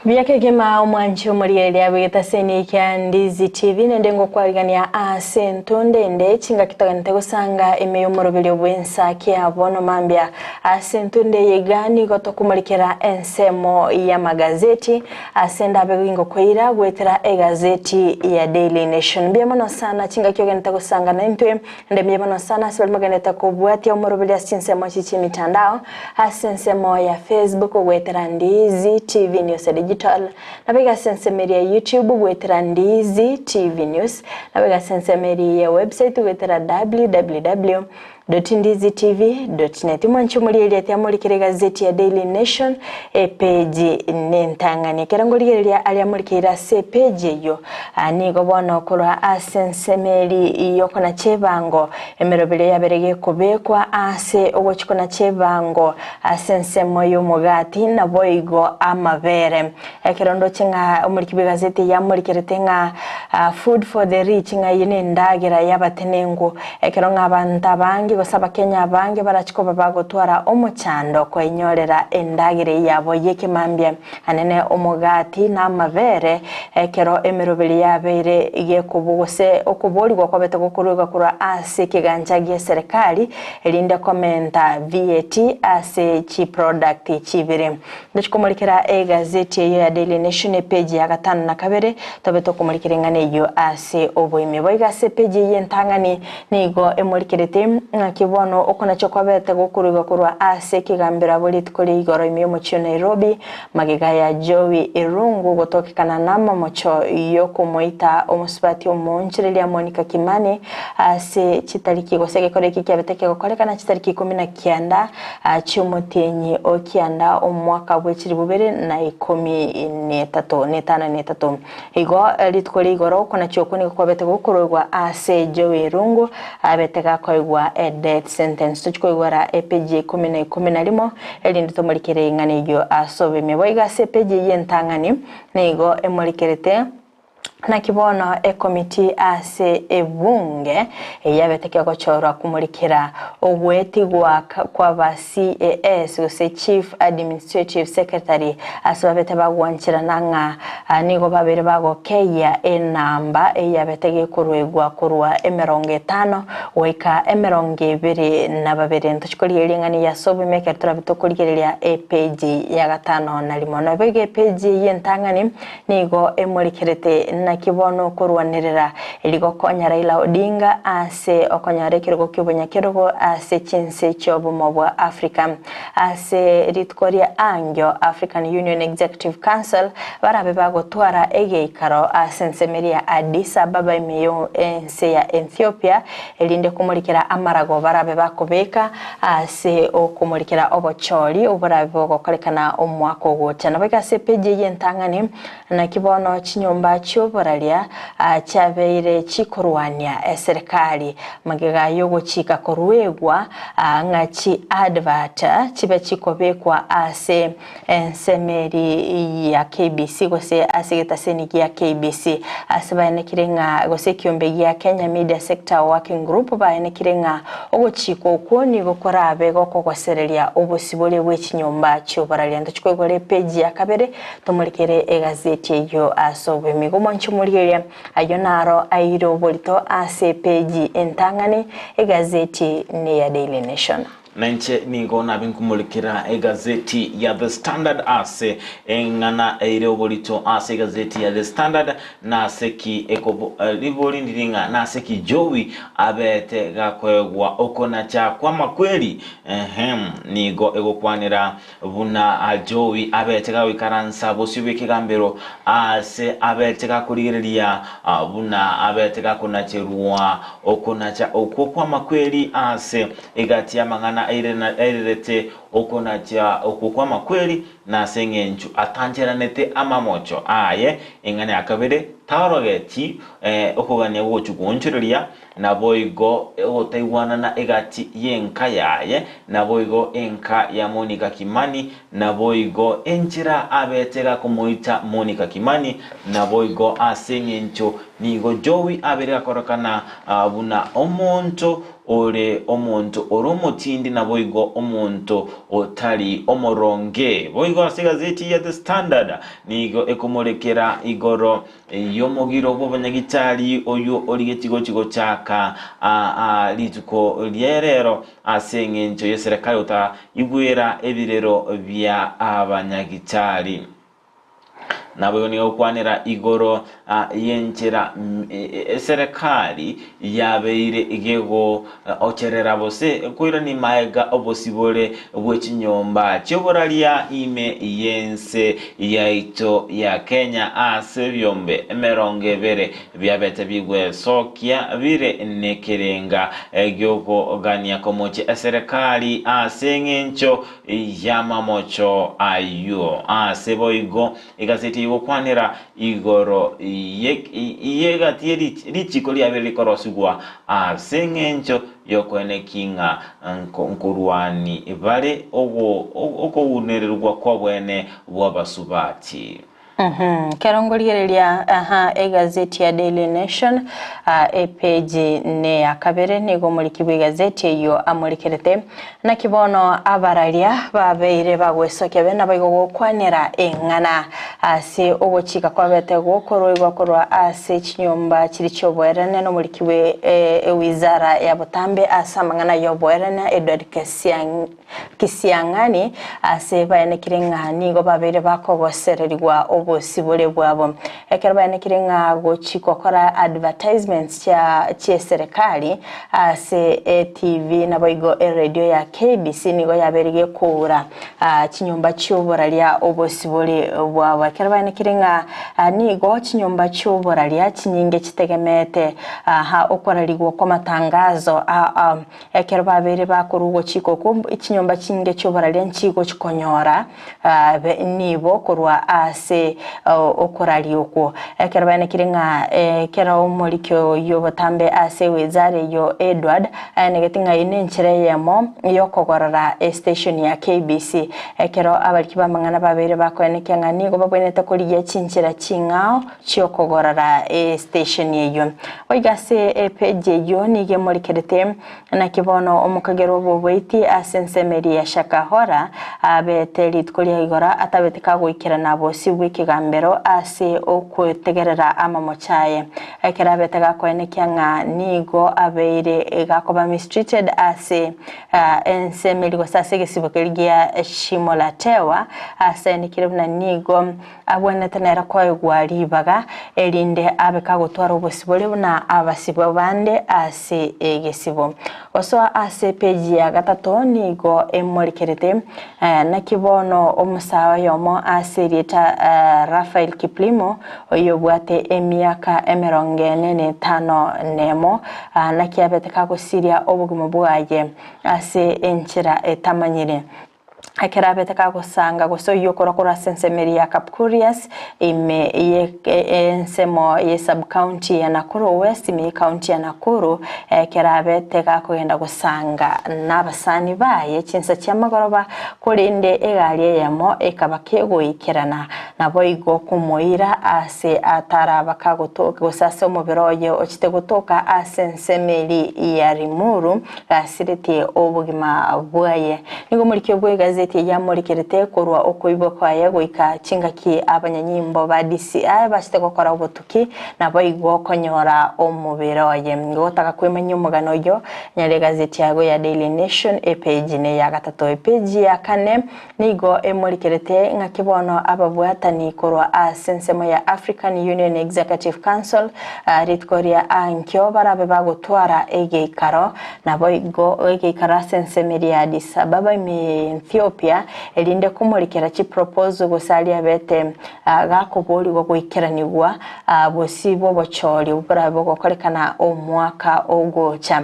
Byake gema omwancho muri area bwetaseni kya Ndizi TV nendengo kwagania asentonde nde chinga kitagante gusanga emeyo morobele bw'ENSAKIA bono mambya asentonde yegani gotokumalikira ensemo ya magazeti asenda begingo koira gwetera egazeti ya Daily Nation byemono sana chinga kyogente gusanga nentwe nde byemono sana sibali maganeta kubwati omorobele asinsemo chichi mitandao asensemo ya Facebook gwetera Ndizi TV News nabega sensemeri ya YouTube gwetera Ndizi TV News nabega sensemeri ya website gwetera www.ndizitv.net mwancho muri elete amurikire gazeti ya Daily Nation page nentangani kerangoligeria ali amurikira se page yo anigo bona okora asensemeri yoko na chebango emerobele yaberege kubekwa ase ogochiko na chebango asensemo yo mugati na boigo amabere ekerondo chinga umurikibe gazeti ya murikire tenga food for the rich nga yine ndagira yabatenengo ekeronga abantu abangi gosaba Kenya bange barachikoba bagotwara omuchando ko inyorera endagire yabo yeke mambye anene omugati na mavere ekero emerobeli yabere iye kubugose okubolirwa kwabete gukuruga kura ase kiganjagie serikali elinde komenta VAT ase chi product chibire ndikomulikira egazeti ya Daily Nation page ya 5 na kabere tobeto kumulikira ngane yo ase oboime boiga se page yentangani nigo emulikirete kibono okona chokwabete gukuruga kurwa ase kigambira bolit kuri igoro imiyo mucho Nairobi magiga ya Joey Irungu gotokekana nama mucho yo kumuita omusubati omunchireli ya Monica Kimani ase chitariki gosege koreki kyabeteke gokorekana chitariki 19 cyumutenyi okianda omwaka bwechiri bubere na 13 igo litkori igoro kona chokuni kwabete gukurugwa ase Joey Irungu abeteka koigwa death sentence tuchikoigwara page 11 elindi tomulikire ngane yo asobe meboiga se page yentangani nigo emulikerete na kibono committee ase ebunge yabeteke gochora kumulikira ogweti gwa kwa ba CAS ose chief administrative secretary asabete bagwanchira nanga nigo babere bago keya enamba yabetege kurwegwa kurwa 50 weka 22 na babere ntuchikoliye ngani yasobe meketra bitokuligerelia page ya 5 na limono bege page yentangani nigo emulikirete na kibono kurwanirira iligokonya Raila Odinga ase okonyare kirugo kibonya kirugo ase chinse chobumo bwa Africa ase ritkoria angyo African Union Executive Council barabe bagotwara egeikaro ase nsemeria Addis Ababa imeyo ense ya Ethiopia elinde kumulikira amarago barabe bakobeka ase okumulikira obochori obarabe bogokolekana omwako gocha nabega se peje yentangani na kibono chinyomba choboralia chabeire chikorwania serikali magega yogo chika korwegwa ngachi advert chibe chikobekwa ase ensemeri ya KBC gose asegeta seniki ya KBC asibane kirenga gose kiombe ya Kenya Media Sector Working Group baene kirenga ogochiko ukoni gokora abego kogoserelia obosibole wechinyomba choboralia ndachikwegole page ya kabere tomulikere egazeti yo asobe migomo nchumuliria ayo naro airo bolito ase page entangani egazeti ne ya Daily Nation
nanche nigo nabinkumulekera egazeti ya The Standard ase engana eire obolito ase gazeti ya The Standard na seki eko liboli ndiringa na seki Joey abete gakwegwa okona cha kwa makweli nigo egokwanira buna Joey abete gawikaransa bosibwe kigambero ase abete gakuligereria buna abete gakona cheruwa okona cha okwa makweli ase egati amangana airete okona cha okukwa makweli na sengenchu atanjeranete amamocho aye engane akabere tarogeti okoganya wochugonchereria na boigo otaiwana na egati yenka yaye na boigo enka ya Monica Kimani na boigo enchira abetega kumuita Monica Kimani na boigo asengencho nigo Joey abereka korokana buna omonto ore omonto oromotindi na boigo omonto otali omoronge boigo asegazeti ya The Standard nigo ekomolekera igoro yomogiro bobanyagitali oyo oligetigo chigo chaka lituko lyerero asengencho yeserikali uta igwera ebirero bya abanyagitali nabo ni okwanira igoro yenchera serikali yabeire igego ocherera bose kwira ni maega obosibole bwechinyomba choboralia ime yense yaito ya Kenya ase byombe emeronge bere byabete bigwe sokia bire nekerenga egyogo gania komoche serikali asengencho yamamocho ayo aseboigo igazeti okwanira igoro yegati richiko lyabere korosugwa asengencho yokwenekinga nkurwani bale ogo unererwa kwa bwene bwabasubati
Kerongoligereria egazeti ya Daily Nation page ne akabere nigo mulikibwe gazeti yo amulikerete na kibono abararia babeire bagwesoke bena bayigo kwanira engana ase ogochika kwa bete gokorwa korwa ase chinyomba chiri chobwerene no mulikibwe wizara ya Butambe asamangana yobwerene Edward Kisiangani ase bayene kirenga nigo babeire bakogosererwa obosibole bwabo ekerabane kirenga gochiko kora advertisements cha serikali ase TV na boigo radio ya KBC nigo yaberige kura chinyomba choboralia obosibole bwabo ekerabane kirenga nigo chinyomba choboralia chinyinge chitegemete okoraligwa kwa matangazo ekerababere bakorugo chiko chinyomba chinge choboralia nchigo chikonyora nibo kurwa ase okorali uko ekerabane kirenga kera omolikyo yo Butambe ase wizare yo Edward negetinga inenchire yemo yokogorora station ya KBC ekero abalikiba mangana babere bakwenekenga nigo babweneta koliya chinchira chingao chokogorora station yeyo oigase page yo nige molikerete na kibono omukagero bobwiti asensemeri ya Shakahora abete litkolia igora atabeteka goikira nabo sibwike kigambero ase okwetegerera amamochaye ekerabete gakoenekia ng'a nigo abeire gakoba mistreated ase ensemeli gosase gesibo keligia shimo la tewa ase nikiribuna nigo abonete nera koegwaribaga erinde abeka gutwara obosibole buna abasibo bande ase egesibo oso ase page ya gatatu nigo emorikerete na kibono omusawa yomo ase rita Rafael Kiplimo oyobwate emiaka 45 nemo na kiabete kagusiria obugimo bwaye ase enchira etamanyire akerabete kagusanga guso yokora sensemeri ya Kapkurias ime ensemo ye sub county ya Nakuru West ime county ya Nakuru kerabete kakugenda gusanga nabasani baye chinsa cyamagoroba kurinde egari yamo ekabake goikerana nabo igo kumoira ase ataraba kagutoka gusase umubiroye okite gutoka asensemeri ya Rimuru asiriti obugima bwaye nigo muri kyo gazeti ya morikerete korwa okoibo kwaye goika chingaki abanyanyimbo ba DCI bashite gukora ubutuki nabo igwo konyora omubiroye ngotaka kwemenya umugano yo nyare gazeti yago ya Daily Nation page ne ya gatatu page ya kane nigo emorikerete ngakibono ababwatani korwa asensemo ya African Union Executive Council ritkoria ankyo barabe bagutwara egeikaro nabo igwo egeikara sensemeri ya Addis Ababa Ethiopia elinde kumurikira chi proposal gusalia bete gakobori go guikiranirwa bosibo bochori ubrabo gokorekana omwaka ogocha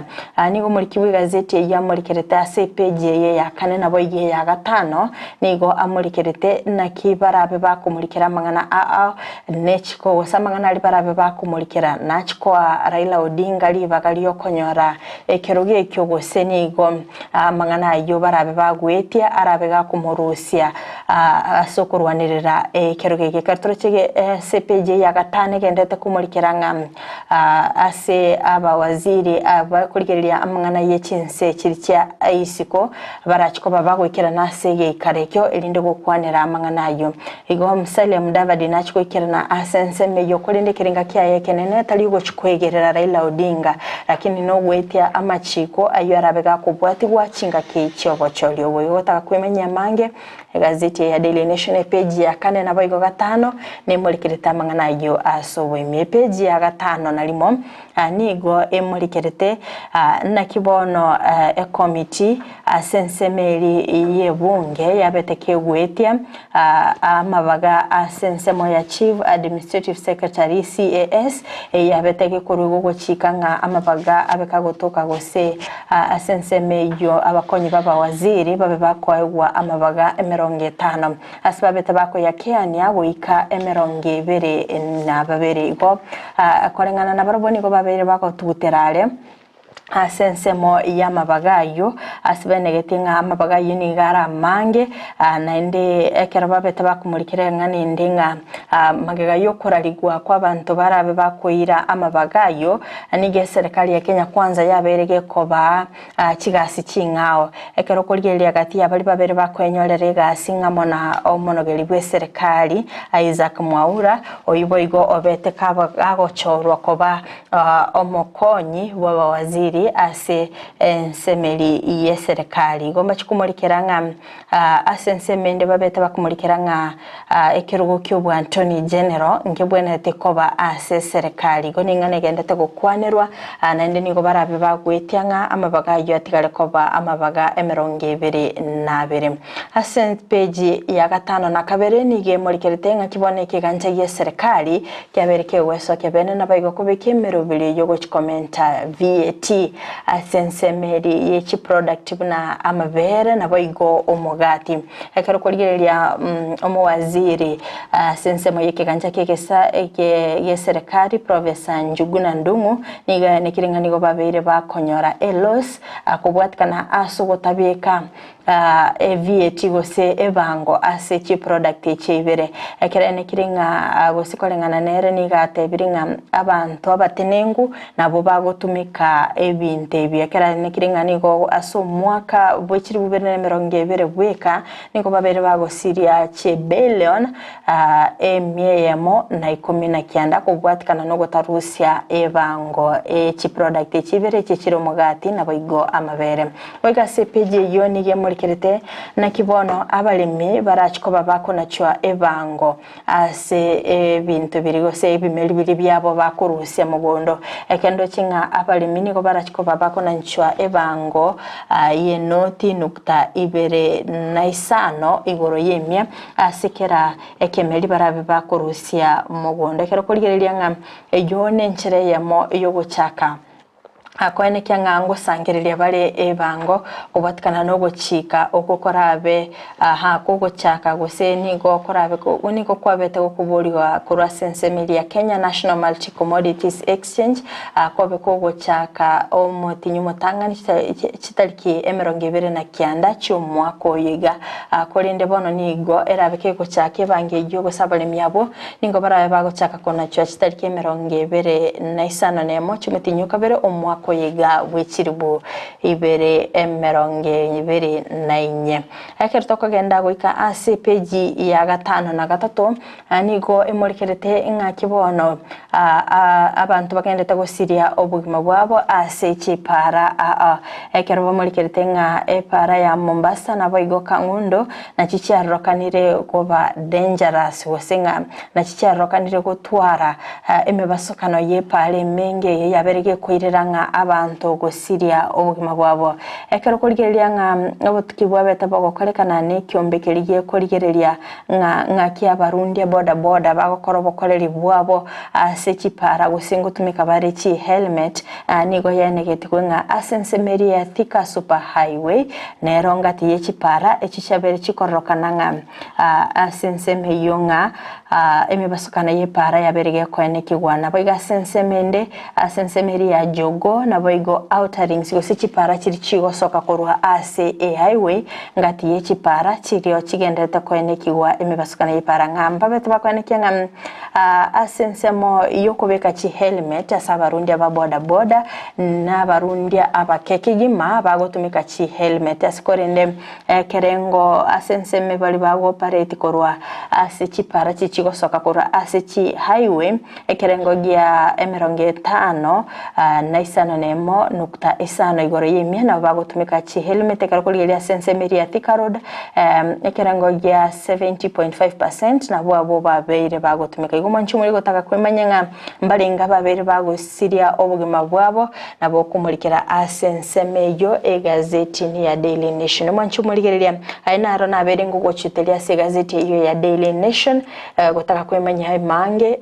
nigo muri kibu gazeti ya murikirete ase page ye ya kane nabo igihe ya gatano nigo amurikirete na kibarabe bakumurikira mangana nechiko wasamangana ali barabe bakumurikira nachiko Raila Odinga libagali yokonyora ekeroge kyo gose nigo mangana yo barabe bagwetia arabe kumurusia asokurwanirira keroge kartorechege CPJ ya gatane gendete kumurikiranga ase abawaziri abakurikirira amangana yechinse kirikya isiko barachiko babagwikira nasege ikarekyo elinde gukwanira amangana yo igo Musalia Mudavadi nachiko ikirana asenseme yo kurinde kiringa kyaye kenene tali go chikwegerera Raila Odinga lakini no gwetia amachiko ayo arabega kubwati gwachinga kicyobo cholyo woyota kwemenya mange gazeti ya Daily Nation page ya kane na baigo gatano ne murikirita mangana yo asowe page ya gatano na limo nigo emurikirite na kibono committee asensemeri ye bunge yabeteke gwetia amabaga asensemo ya Chief Administrative Secretary CAS yabeteke kurugo gochikanga amabaga abekagotoka gose asenseme yo abakonyi baba waziri babe bakoegwa amabaga 50 asibabete bako ya Kenya goika 200 na babere go akorengana na baraboni go babere bako tuterale asensemo ya mabagayo asibenegetinga amabagayo ni gara mange naende ekerababete bakumurikira ngane ndinga magayo koraligwa kwa bantu barabe bakoira amabagayo nige serikali ya Kenya kwanza yaberege koba kigasi kingao ekerokolgelia gati abali babere bakwenyorere gasi ngamona omonogeli bwe serikali Isaac Mwaura oyiboigo obete kaba agochorwa koba omokonyi wa waziri ase ensemeli ye serikali gomba chikumurikiranga asensemende babeta bakumurikiranga ekirugo kyobwa Anthony General ngebwene tekoba ase serikali goningane gendete gukwanirwa nande nigo barabe bagwetyanga amabaga yo atigale koba amabaga 222 asen page ya gatano na kabere nige murikiritenga kiboneke ganje ye serikali kyabereke weso kebene na baigo kubikemero bili yogo chikomenta VAT asensemeri yechi product buna amabere na baigo omugati ekero kuligeria omwaziri sensemo yeke ganja kekesa ye serikali Professor Njuguna Ndungu niga nekiringa nigo babere bakonyora elos akubwatikana aso gotabeka VAT gose ebango ase chi product echibere ekerene kiringa gose kolengana nere nigate biringa abantu abatenengu nabo bagotumika ebinte ebyekerane kiringa nigo aso mwaka bwechiri bubere merongevere bweka niko babere bagosiria che billion emyemo na 19 kubwatikana no gotarusia ebango chi product echibere chechiro mugati nabo igo amabere oiga sepeje yonige murikerete na kibono abalimi barachikoba bako nachwa ebango ase ebintu birigo se ebimeli biri byabo bakurusia mugondo ekendo chinga abalimi niko barachikoba bako nachwa ebango yenoti nukta ibere naisano igoro yemya asekera ekemeli barabe bakurusia mugondo ekero kurigereria nga eyone nchere yamo yogochaka akoene kyangango sangereria bare ebango kubatikana no gochika okokorabe kogochaka goseni go korabe ko uniko kwabete okuboliwa kurwa sensemili ya Kenya National Multi Commodities Exchange akobe kogochaka omotinyu motangani chitaliki emerongevere na kianda cyumwaka oyiga akolinde bono nigo erabe kegochaka bange igihugu sabale myabo ningo barabe bagochaka kona chitaliki emerongevere na isano nemo cyumutinyu kabere omwaka koyega wechiribu ibere emeronge ibere nainye akerto kagenda goika ase peji ya gatano na gatatu nigo emorikerete inga kibono abantu bagendeta gosiria obugima bwabo ase chipara ekero bamorikerete nga epara ya Mombasa na boigo kangundo na chicharokanire kuba dangerous wosenga na chicharokanire gutwara emebasokano yepale menge yaberege koireranga abantu gosiria obugima bwabo ekero kurigereria nga obutukibwa beta bagokorekana ne kyombekeriye kurigereria nga kia barundi boda bagokora bokoreri bwabo ase chipara gusingo tumika bare chi helmet nigo yenegete kwenga asensemeri ya Thika super highway nerongati ye chipara echishabere chikorokana nga asenseme yonga emebasokana ye para yaberege kwene kigwana boiga sensemende asensemeri ya jogo na boigo outerings gose chipara chiri chigosoka korwa ase highway ngati ye chipara chirio chigendete kwene kigwa emebasokana ye para ngamba betu bakwene kyanga asensemo yokobeka chi helmet asabarundi ababoda na barundi abakekigima bagotumika chi helmet asikorende kerengo asenseme bali bago operate korwa ase chipara chigosoka korwa ase chi highway ekerengo gya emeronge 5 na isano nemo nukta isano igoro yemya na bagotumika chi helmet karukuliria sensemeri ya Thika road ekerengo gya 70.5% na bwabo babeire bagotumika igoma nchumuri gotaka kwemanyanga mbalinga babeire bagosiria obugima bwabo na bokumurikira asensemeyo egazeti ni ya Daily Nation mwanchumurigereria aina arona abere ngo gochitelia se gazeti iyo ya Daily Nation gotaka kwemanya MAANGI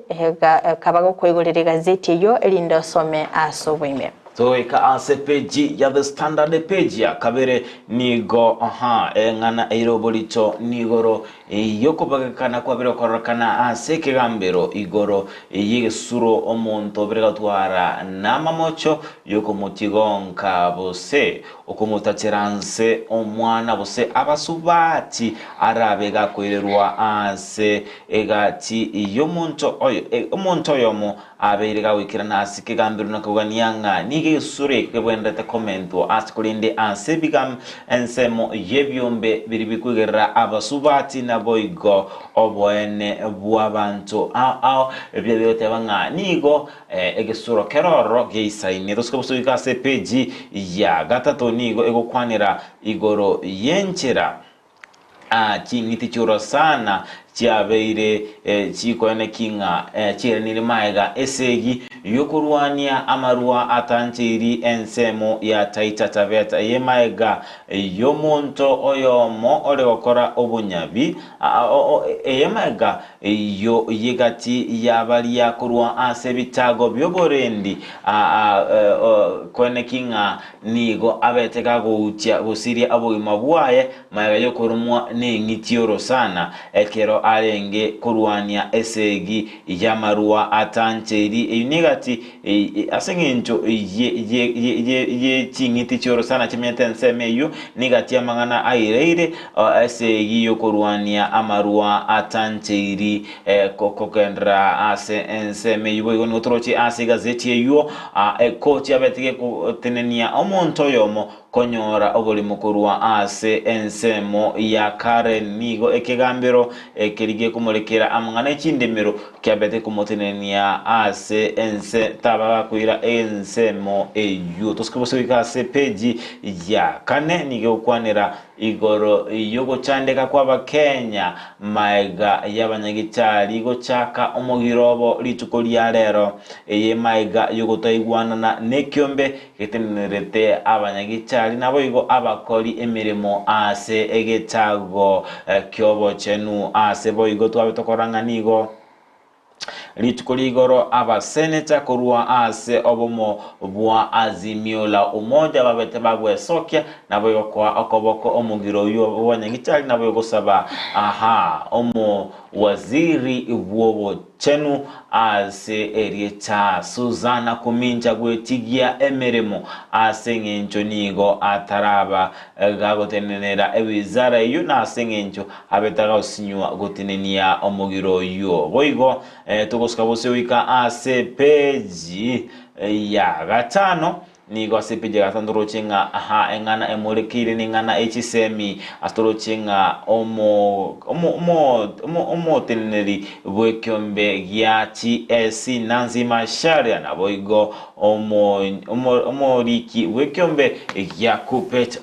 kabago kwegorera gazeti iyo elindo some asobwime
so ika ase page ya The Standard page ya kabere nigo ngana eirobolito nigoro yokobagakana kwa bero korokana ase kigambero igoro yesuro omonto beregatwara namamocho yokomotigonka bose okomutacheranse omwana bose abasubati arabega kwererwa ase egati yomonto oyo omonto yomo aberega wikira nasi kigambero nakuganyanga nige sure kebwendete komento askulinde ase bigam ensemo yebyombe biribikugera abasubati na boigo obwene bwabantu ebyote banga nigo egesuro keroro geisaine toskobusubika ase page ya gatatu nigo egokwanira igoro yenchera chingiti churo sana chiabeire chikoene kinga chirenire maega esegi yokurwania amarua atanchiri ensemo ya Taita Taveta yemaega yomonto oyomo ore gokora obunyabi yemaega yo yegati yabalia kurwa ase bitago byoborendi koene kinga nigo abeteka gutia gusiria abugima bwaye maega yokurumwa ningitioro sana ekero arenge kurwania esegi yamarua atancheri eyunigati asengencho ye chingiti choro sana chimete nsemeyo nigati amangana aireire esegi yo kurwania amarua atancheri kokokendra ase ensemeyo boy gonotrochi ase gazeti yo kochi abetike kutenenia omonto yomo konyora obuli mukuru wa ase ensemo ya Karen nigo ekegambiro kerige kumulekera amangana ekindemero kyabete kumotenenia ase ense taba kuira ensemo eyo tosikobosebika ase peji ya kane nigo kwanira igoro yogo chandeka kwa Kenya maiga yabanyagitali go chaka omugirobo lituko lya lero eye maiga yogo taigwana na nekyombe ketenerete abanyagitali nabo igo abakoli emirimo ase egetago kyobo chenu ase boigo twabitokoranga nigo litukoligoro abaseneta kurua ase obomo bwa azimio la umoja babete bagwe sokya nabo igo kwa okoboko omugiro yo wanyagitali nabo igo saba omo waziri wobo chenu ase erieta Suzana Kuminja gwetigia emeremo ase ngencho nigo ataraba gagotenenera ewizara yo na ase ngencho abetaga osinywa gotenenia omugiro yo boigo tugoskabose wika ase peji ya gatano nigo ase peji ya gatano rochenga engana emolekire ningana HSMI astrochenga omo teneri bwekyombe gya TSC Nanzi Masharia na boigo omo riki bwekyombe gya Kupet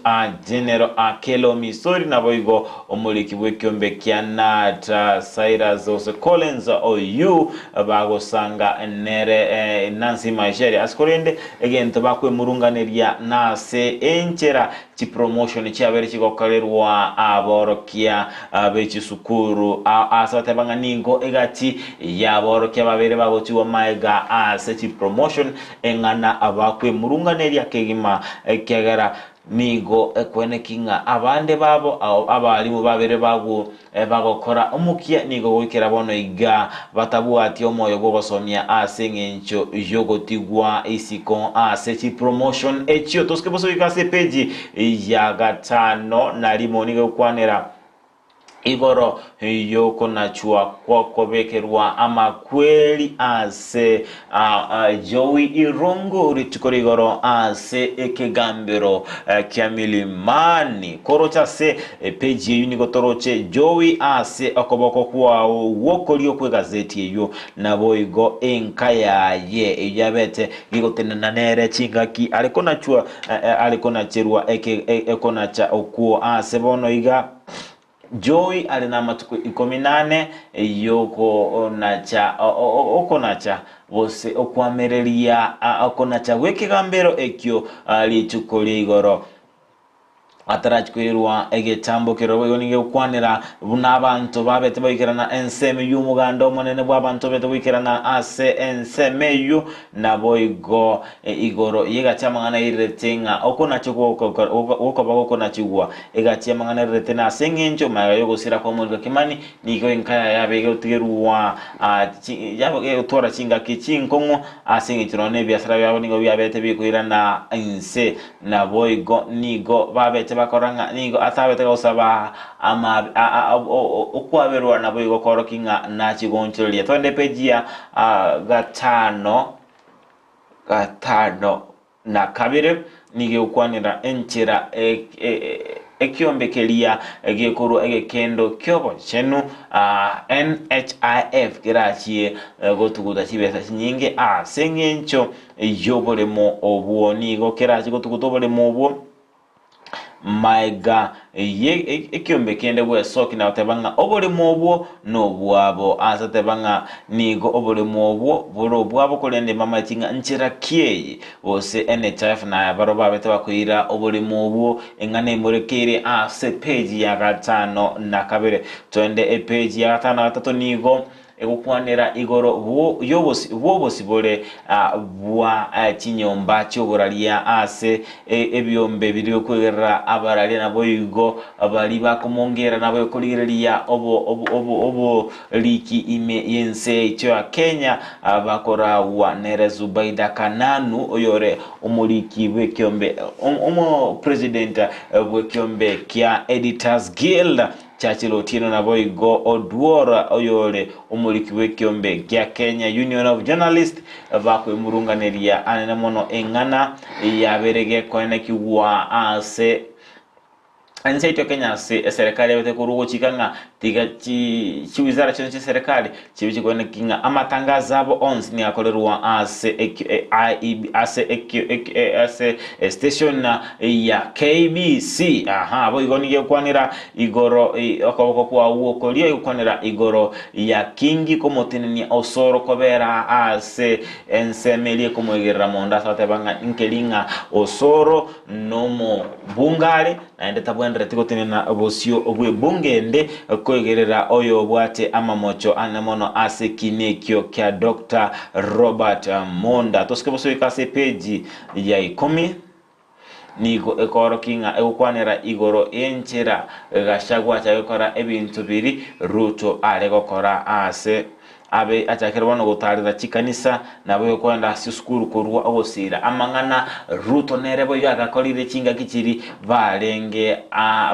General Akelo Misori na boigo omoliki bwekyombe kya Nata Cyrus Ose Collins OU bagosanga nere Nanzi Masharia askorende egento bakwe murunganeria nase enchera chi promotion cyabere kigokorerwa aborokia abechisukuru asatabanga ningo egati yaborokia babere bagotiwa maiga ase chi promotion engana abakwe murunganeria kegima kegara nigo ekwenekinga abande babo abalimu babere bago bagokora omukia nigo wikera bono iga batabuati omoyo gogosomia ase ngencho yogotigwa isiko ase chi promotion ekyo toskeboso ikase peji ya gatano na limoni gokwanera igoro yoko nachua kwako bekerwa ama kweli ase Joey Irongo ritukorigoro ase ekegambero kiamilimani korocha se peji yuni gotoroche Joey ase okoboko kwa wokolio kwe gazeti eyo naboigo enkaya ye yabete gigotena nere chingaki alikona chua alikona cherwa ekonacha okuo ase bono iga Joey alina matuko 18 yoko nacha okonacha bose okwamereria okonacha wekegambero ekyo litukolie igoro atarachkwirwa egetambo kerobo yonige ukwanira bunabantu babete bayikirana enseme y'umuganda omonene bw'abantu bete bayikirana ase enseme yu naboigo igoro yegachamangana iretenga okonacho okobako konachigwa egachamangana iretena asengencho mayo gusira kwa mulga kimani nigo inkaya yabege utigerwa yabege utora chinga kichinkongo asengitrone byasara yabo nigo byabete bikwirana ense naboigo nigo babete bakoranga nigo atabete gosaba ama okwaberwa nabo igokoro kinga na chigonchelia twende pejia gatano na kabire nige ukwanira enchera ekiombekelia egekuru egekendo kyobo chenu NHIF kirachie gotuguta chibesa nyinge sengencho yobolemo obuo nigo kirachi gotuguta obolemo obuo maiga ekiombe kende bwe soki na tebanga obole mobwo no bwabo asa tebanga nigo obole mobwo bolo bwabo kolende mama tinga nchira kieye ose NHF na baroba bete bakwira obole mobwo engane murekere ase page ya gatano na kabere twende page ya gatano gatatu nigo egukwanira igoro bwobosi bole bwa kinyomba cyoburalia ase ebyombe biri okwerera abaralia nabo igo bali bakomongera nabo okoligereria obo liki ime yense cyo Kenya bakora wa Nerezubaida Kananu oyore umuliki bwekyombe president bwekyombe kya Editors Guild Chachilo Tino nabo igo Odwora oyore umuliki bwekyombe kya Kenya Union of Journalists bakwe murunganeria anene mono engana yaberege kwene kiwa ase Ansaito Kenya serikali yote kurugo chikanga tiga chiwizara chino cha serikali chibichi kwene kinga amatangazo abo ons ni akolerwa ase station ya KBC abo igoni kwanira igoro akaboko kwa uokolio kwanira igoro ya kingi komotinini osoro kobera ase ensemelie komwegera monda sate banga nkelinga osoro nomo bungale naende tabwendere tikotinena bosio obwe bungende kwegerera oyo bwate amamocho anamono ase kinekyo kya Dr. Robert Monda toske boso ikase page ya 10 nigo ekoro kinga ekwanera igoro enchera gashagwa cyakora ebintu biri Ruto aregokora ase abe achakerwano gutarira chikanisa nabo kwenda sikuru kurwa ogosira amangana Ruto nerebo yagakolire chinga kichiri barenge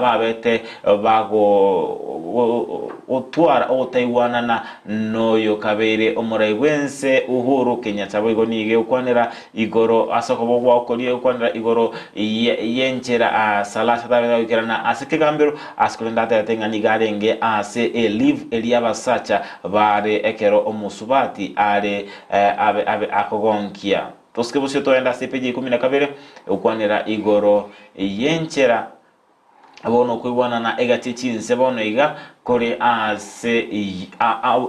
babete bago otwara otaiwana na noyo kabere omurai wense Uhuru Kenyatta boigo nige kwanera igoro asokobo gwakolie kwanera igoro yenchera salasa tabekirana asikegambero askulenda tatenga nigarenge ase live eliaba sacha bare omusubati ale abe akogonkia toske bosio toenda CPG 12 ukwanira igoro yenchera abono kwibwana na egatechinse bono iga kore ase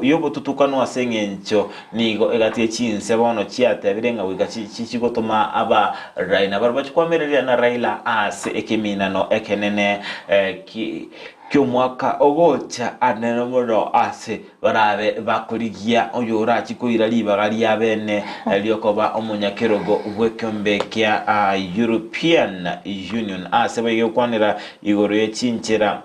yobo tutukano asengencho nigo egatechinse bono chiate birenga wiga chichigotoma aba Raila barbachi kwamerera na Raila ase ekeminano ekenene kyomwaka ogocha aneromono ase barabe bakurigia oyora chikoira libagali abene lyokoba omunyakerogo bwekyombe kya European Union ase bayege kwanira igoro yechinchera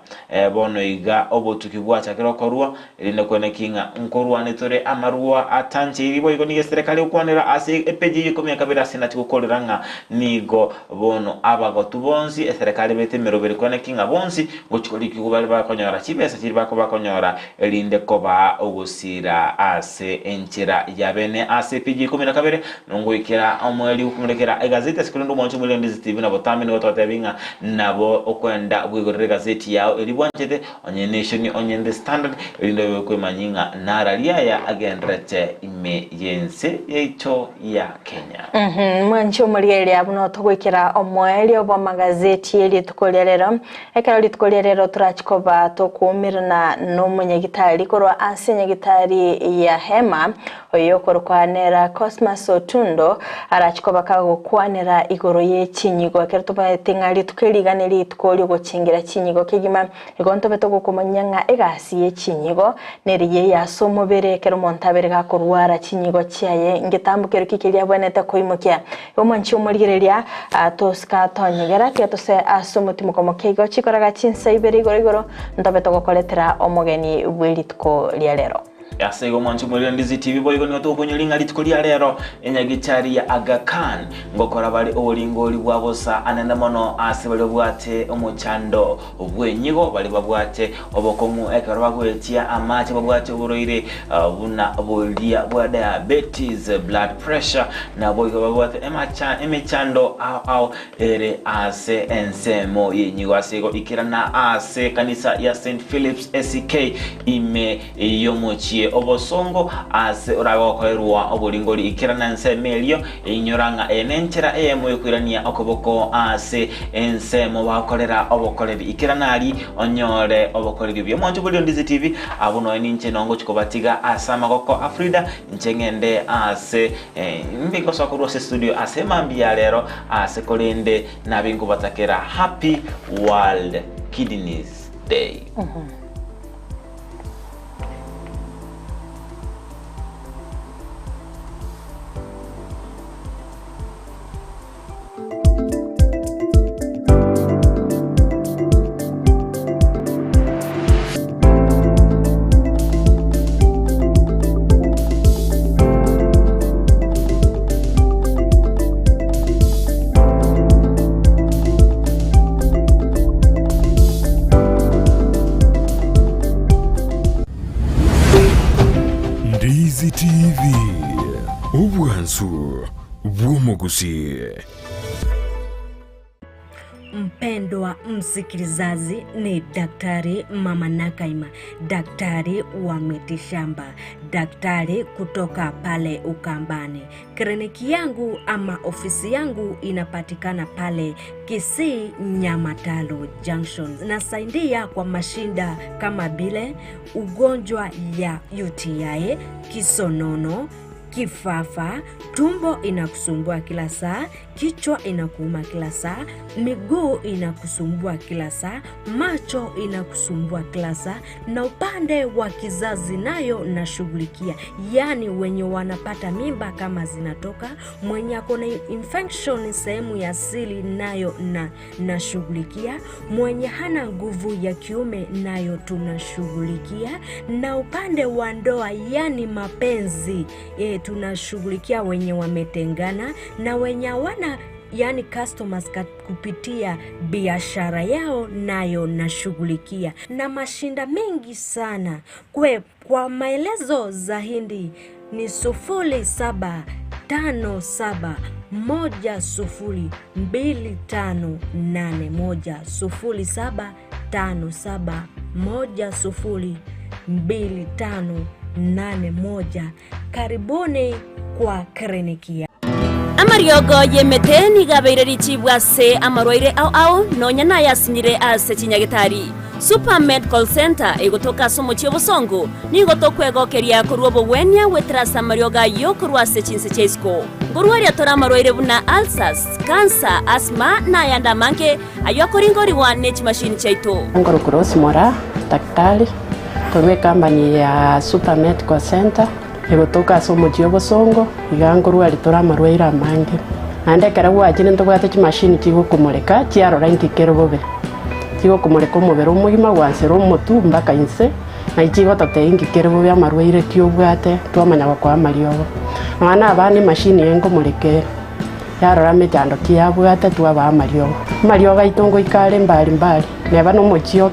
bono iga obotukibwa chakero korwa rinde kwene kinga nkorwa netore amarwa atanche iribo igoni serikali kwanira ase epeji yikomya kabira sinati gukoreranga nigo bono abagotu bonsi serikali betemero bere kwene kinga bonsi gochikoliki bali bakonyora chibesa chiri bakonyora elinde koba ogusira ase enchira yabene ase PG 12 nongoikira omweli ukumulekera egazeti sikundo mwancho muri Ndizi TV nabo tamene gototabinga nabo okwenda bwigorere gazeti yao elibwanchete onye nation onye the standard elinde kwemanyinga naralia ya agendrete ime yense yecho ya Kenya
mwancho muri eli abuno togwikira omweli obo magazeti eli tukolelero ekalo litukolelero turachikoba tokumirna n'umunyagitari korwa ansenyagitari ya hema oyokorwanera Cosmas Otundo arachikoba kagokwanera igoro y'ekinyigo kertoba tingali tukeliganeri tukoli gocingira kinyigo kigima igonto beto gokomanyanga egasi y'ekinyigo neriye yasomo berekero montabere gakorwara kinyigo cyaye ngitambukero kikilia bwaneta koimukya yomanchi omurigereria toska tonyegera kyatose asomutimo komokigo chikoraga chinsa ibere igoro ntobeto gokoletera omugeni bwelitko lya lero
Yasego mwanchu muri Ndizi TV boygo ni oto kunyolinga litikolia lero enyagitari ya Aga Khan ngokora bali olingoli bwabosa anenda mono asibale bwate omuchando obwenyigo bali babwate obokomu ekaro bagwetia amache babwate uburoire buna bolia bwa diabetes blood pressure na boygo babwate emechando au ere ase ensemo yenyigo asego ikirana ase kanisa ya St Philip's SK ime yomochi obosongo ase uragokoerwa obolingoli ikirana nsemelio inyoranga enenchera emo kwirania okoboko ase ensemo bakolera obokoleri ikiranali onyore obokoleri byo mwanjo buli Ndizi TV abuno ninche nongo chikobatiga asama goko FRIDAH nchengende ase mbiko sokuru se studio ase mambia lero ase kolende na bingu batakera Happy World Kidneys Day.
Gusii.
Mpendwa msikilizaji, ni Daktari Mama Nakaima, daktari wa mitishamba, daktari kutoka pale Ukambani. Kliniki yangu ama ofisi yangu inapatikana pale Kisii Nyamatalo Junction. Nasaidia kwa mashinda kama vile ugonjwa ya UTI, kisonono, kifafa, tumbo inakusumbua kila saa, kichwa inakuuma kila saa, miguu inakusumbua kila saa, macho inakusumbua kila saa, na upande wa kizazi nayo nashughulikia. Yani wenye wanapata mimba kama zinatoka, mwenye akona infection sehemu ya siri nayo nashughulikia, mwenye hana nguvu ya kiume nayo tunashughulikia, na upande wa ndoa yani mapenzi tunashughulikia wenye wametengana na wenye wana yani customers kupitia biashara yao nayo nashughulikia, na mashinda mengi sana. Kwa maelezo zaidi ni 0757 102581 0757 102581. Karibuni kwa kliniki.
Amariogo yemeteni gabeireri chibwase amarwaire au nonya na yasinyire ase chinyagitari. Super Medical Center igotoka somo chiobosongo nigotokwegookeria KERUBO wenya wetrasa marioga yokorwase chinse chesko ngorwaria tora amarwaire buna ulcers, cancer, asthma na yanda mange ayokoringoriwa nechi machine chaito.
Ngoro cross mora daktari kwa company ya Super Medical Center igotoka somo chiobosongo igangorwa ritora amarwaire amange ande karagwa chine ntobwate chi machine chigokumureka chiarora intikerobobe chigokumureka omubere omugima gwansera omotu mpaka inse na ichigotote ingikerobobe amarwaire kiobwate twamanya gokwa amariogo nwana abane machine yengomurekere yarora mechando kiabwate twaba amariogo itongo ikale mbali neba no mochio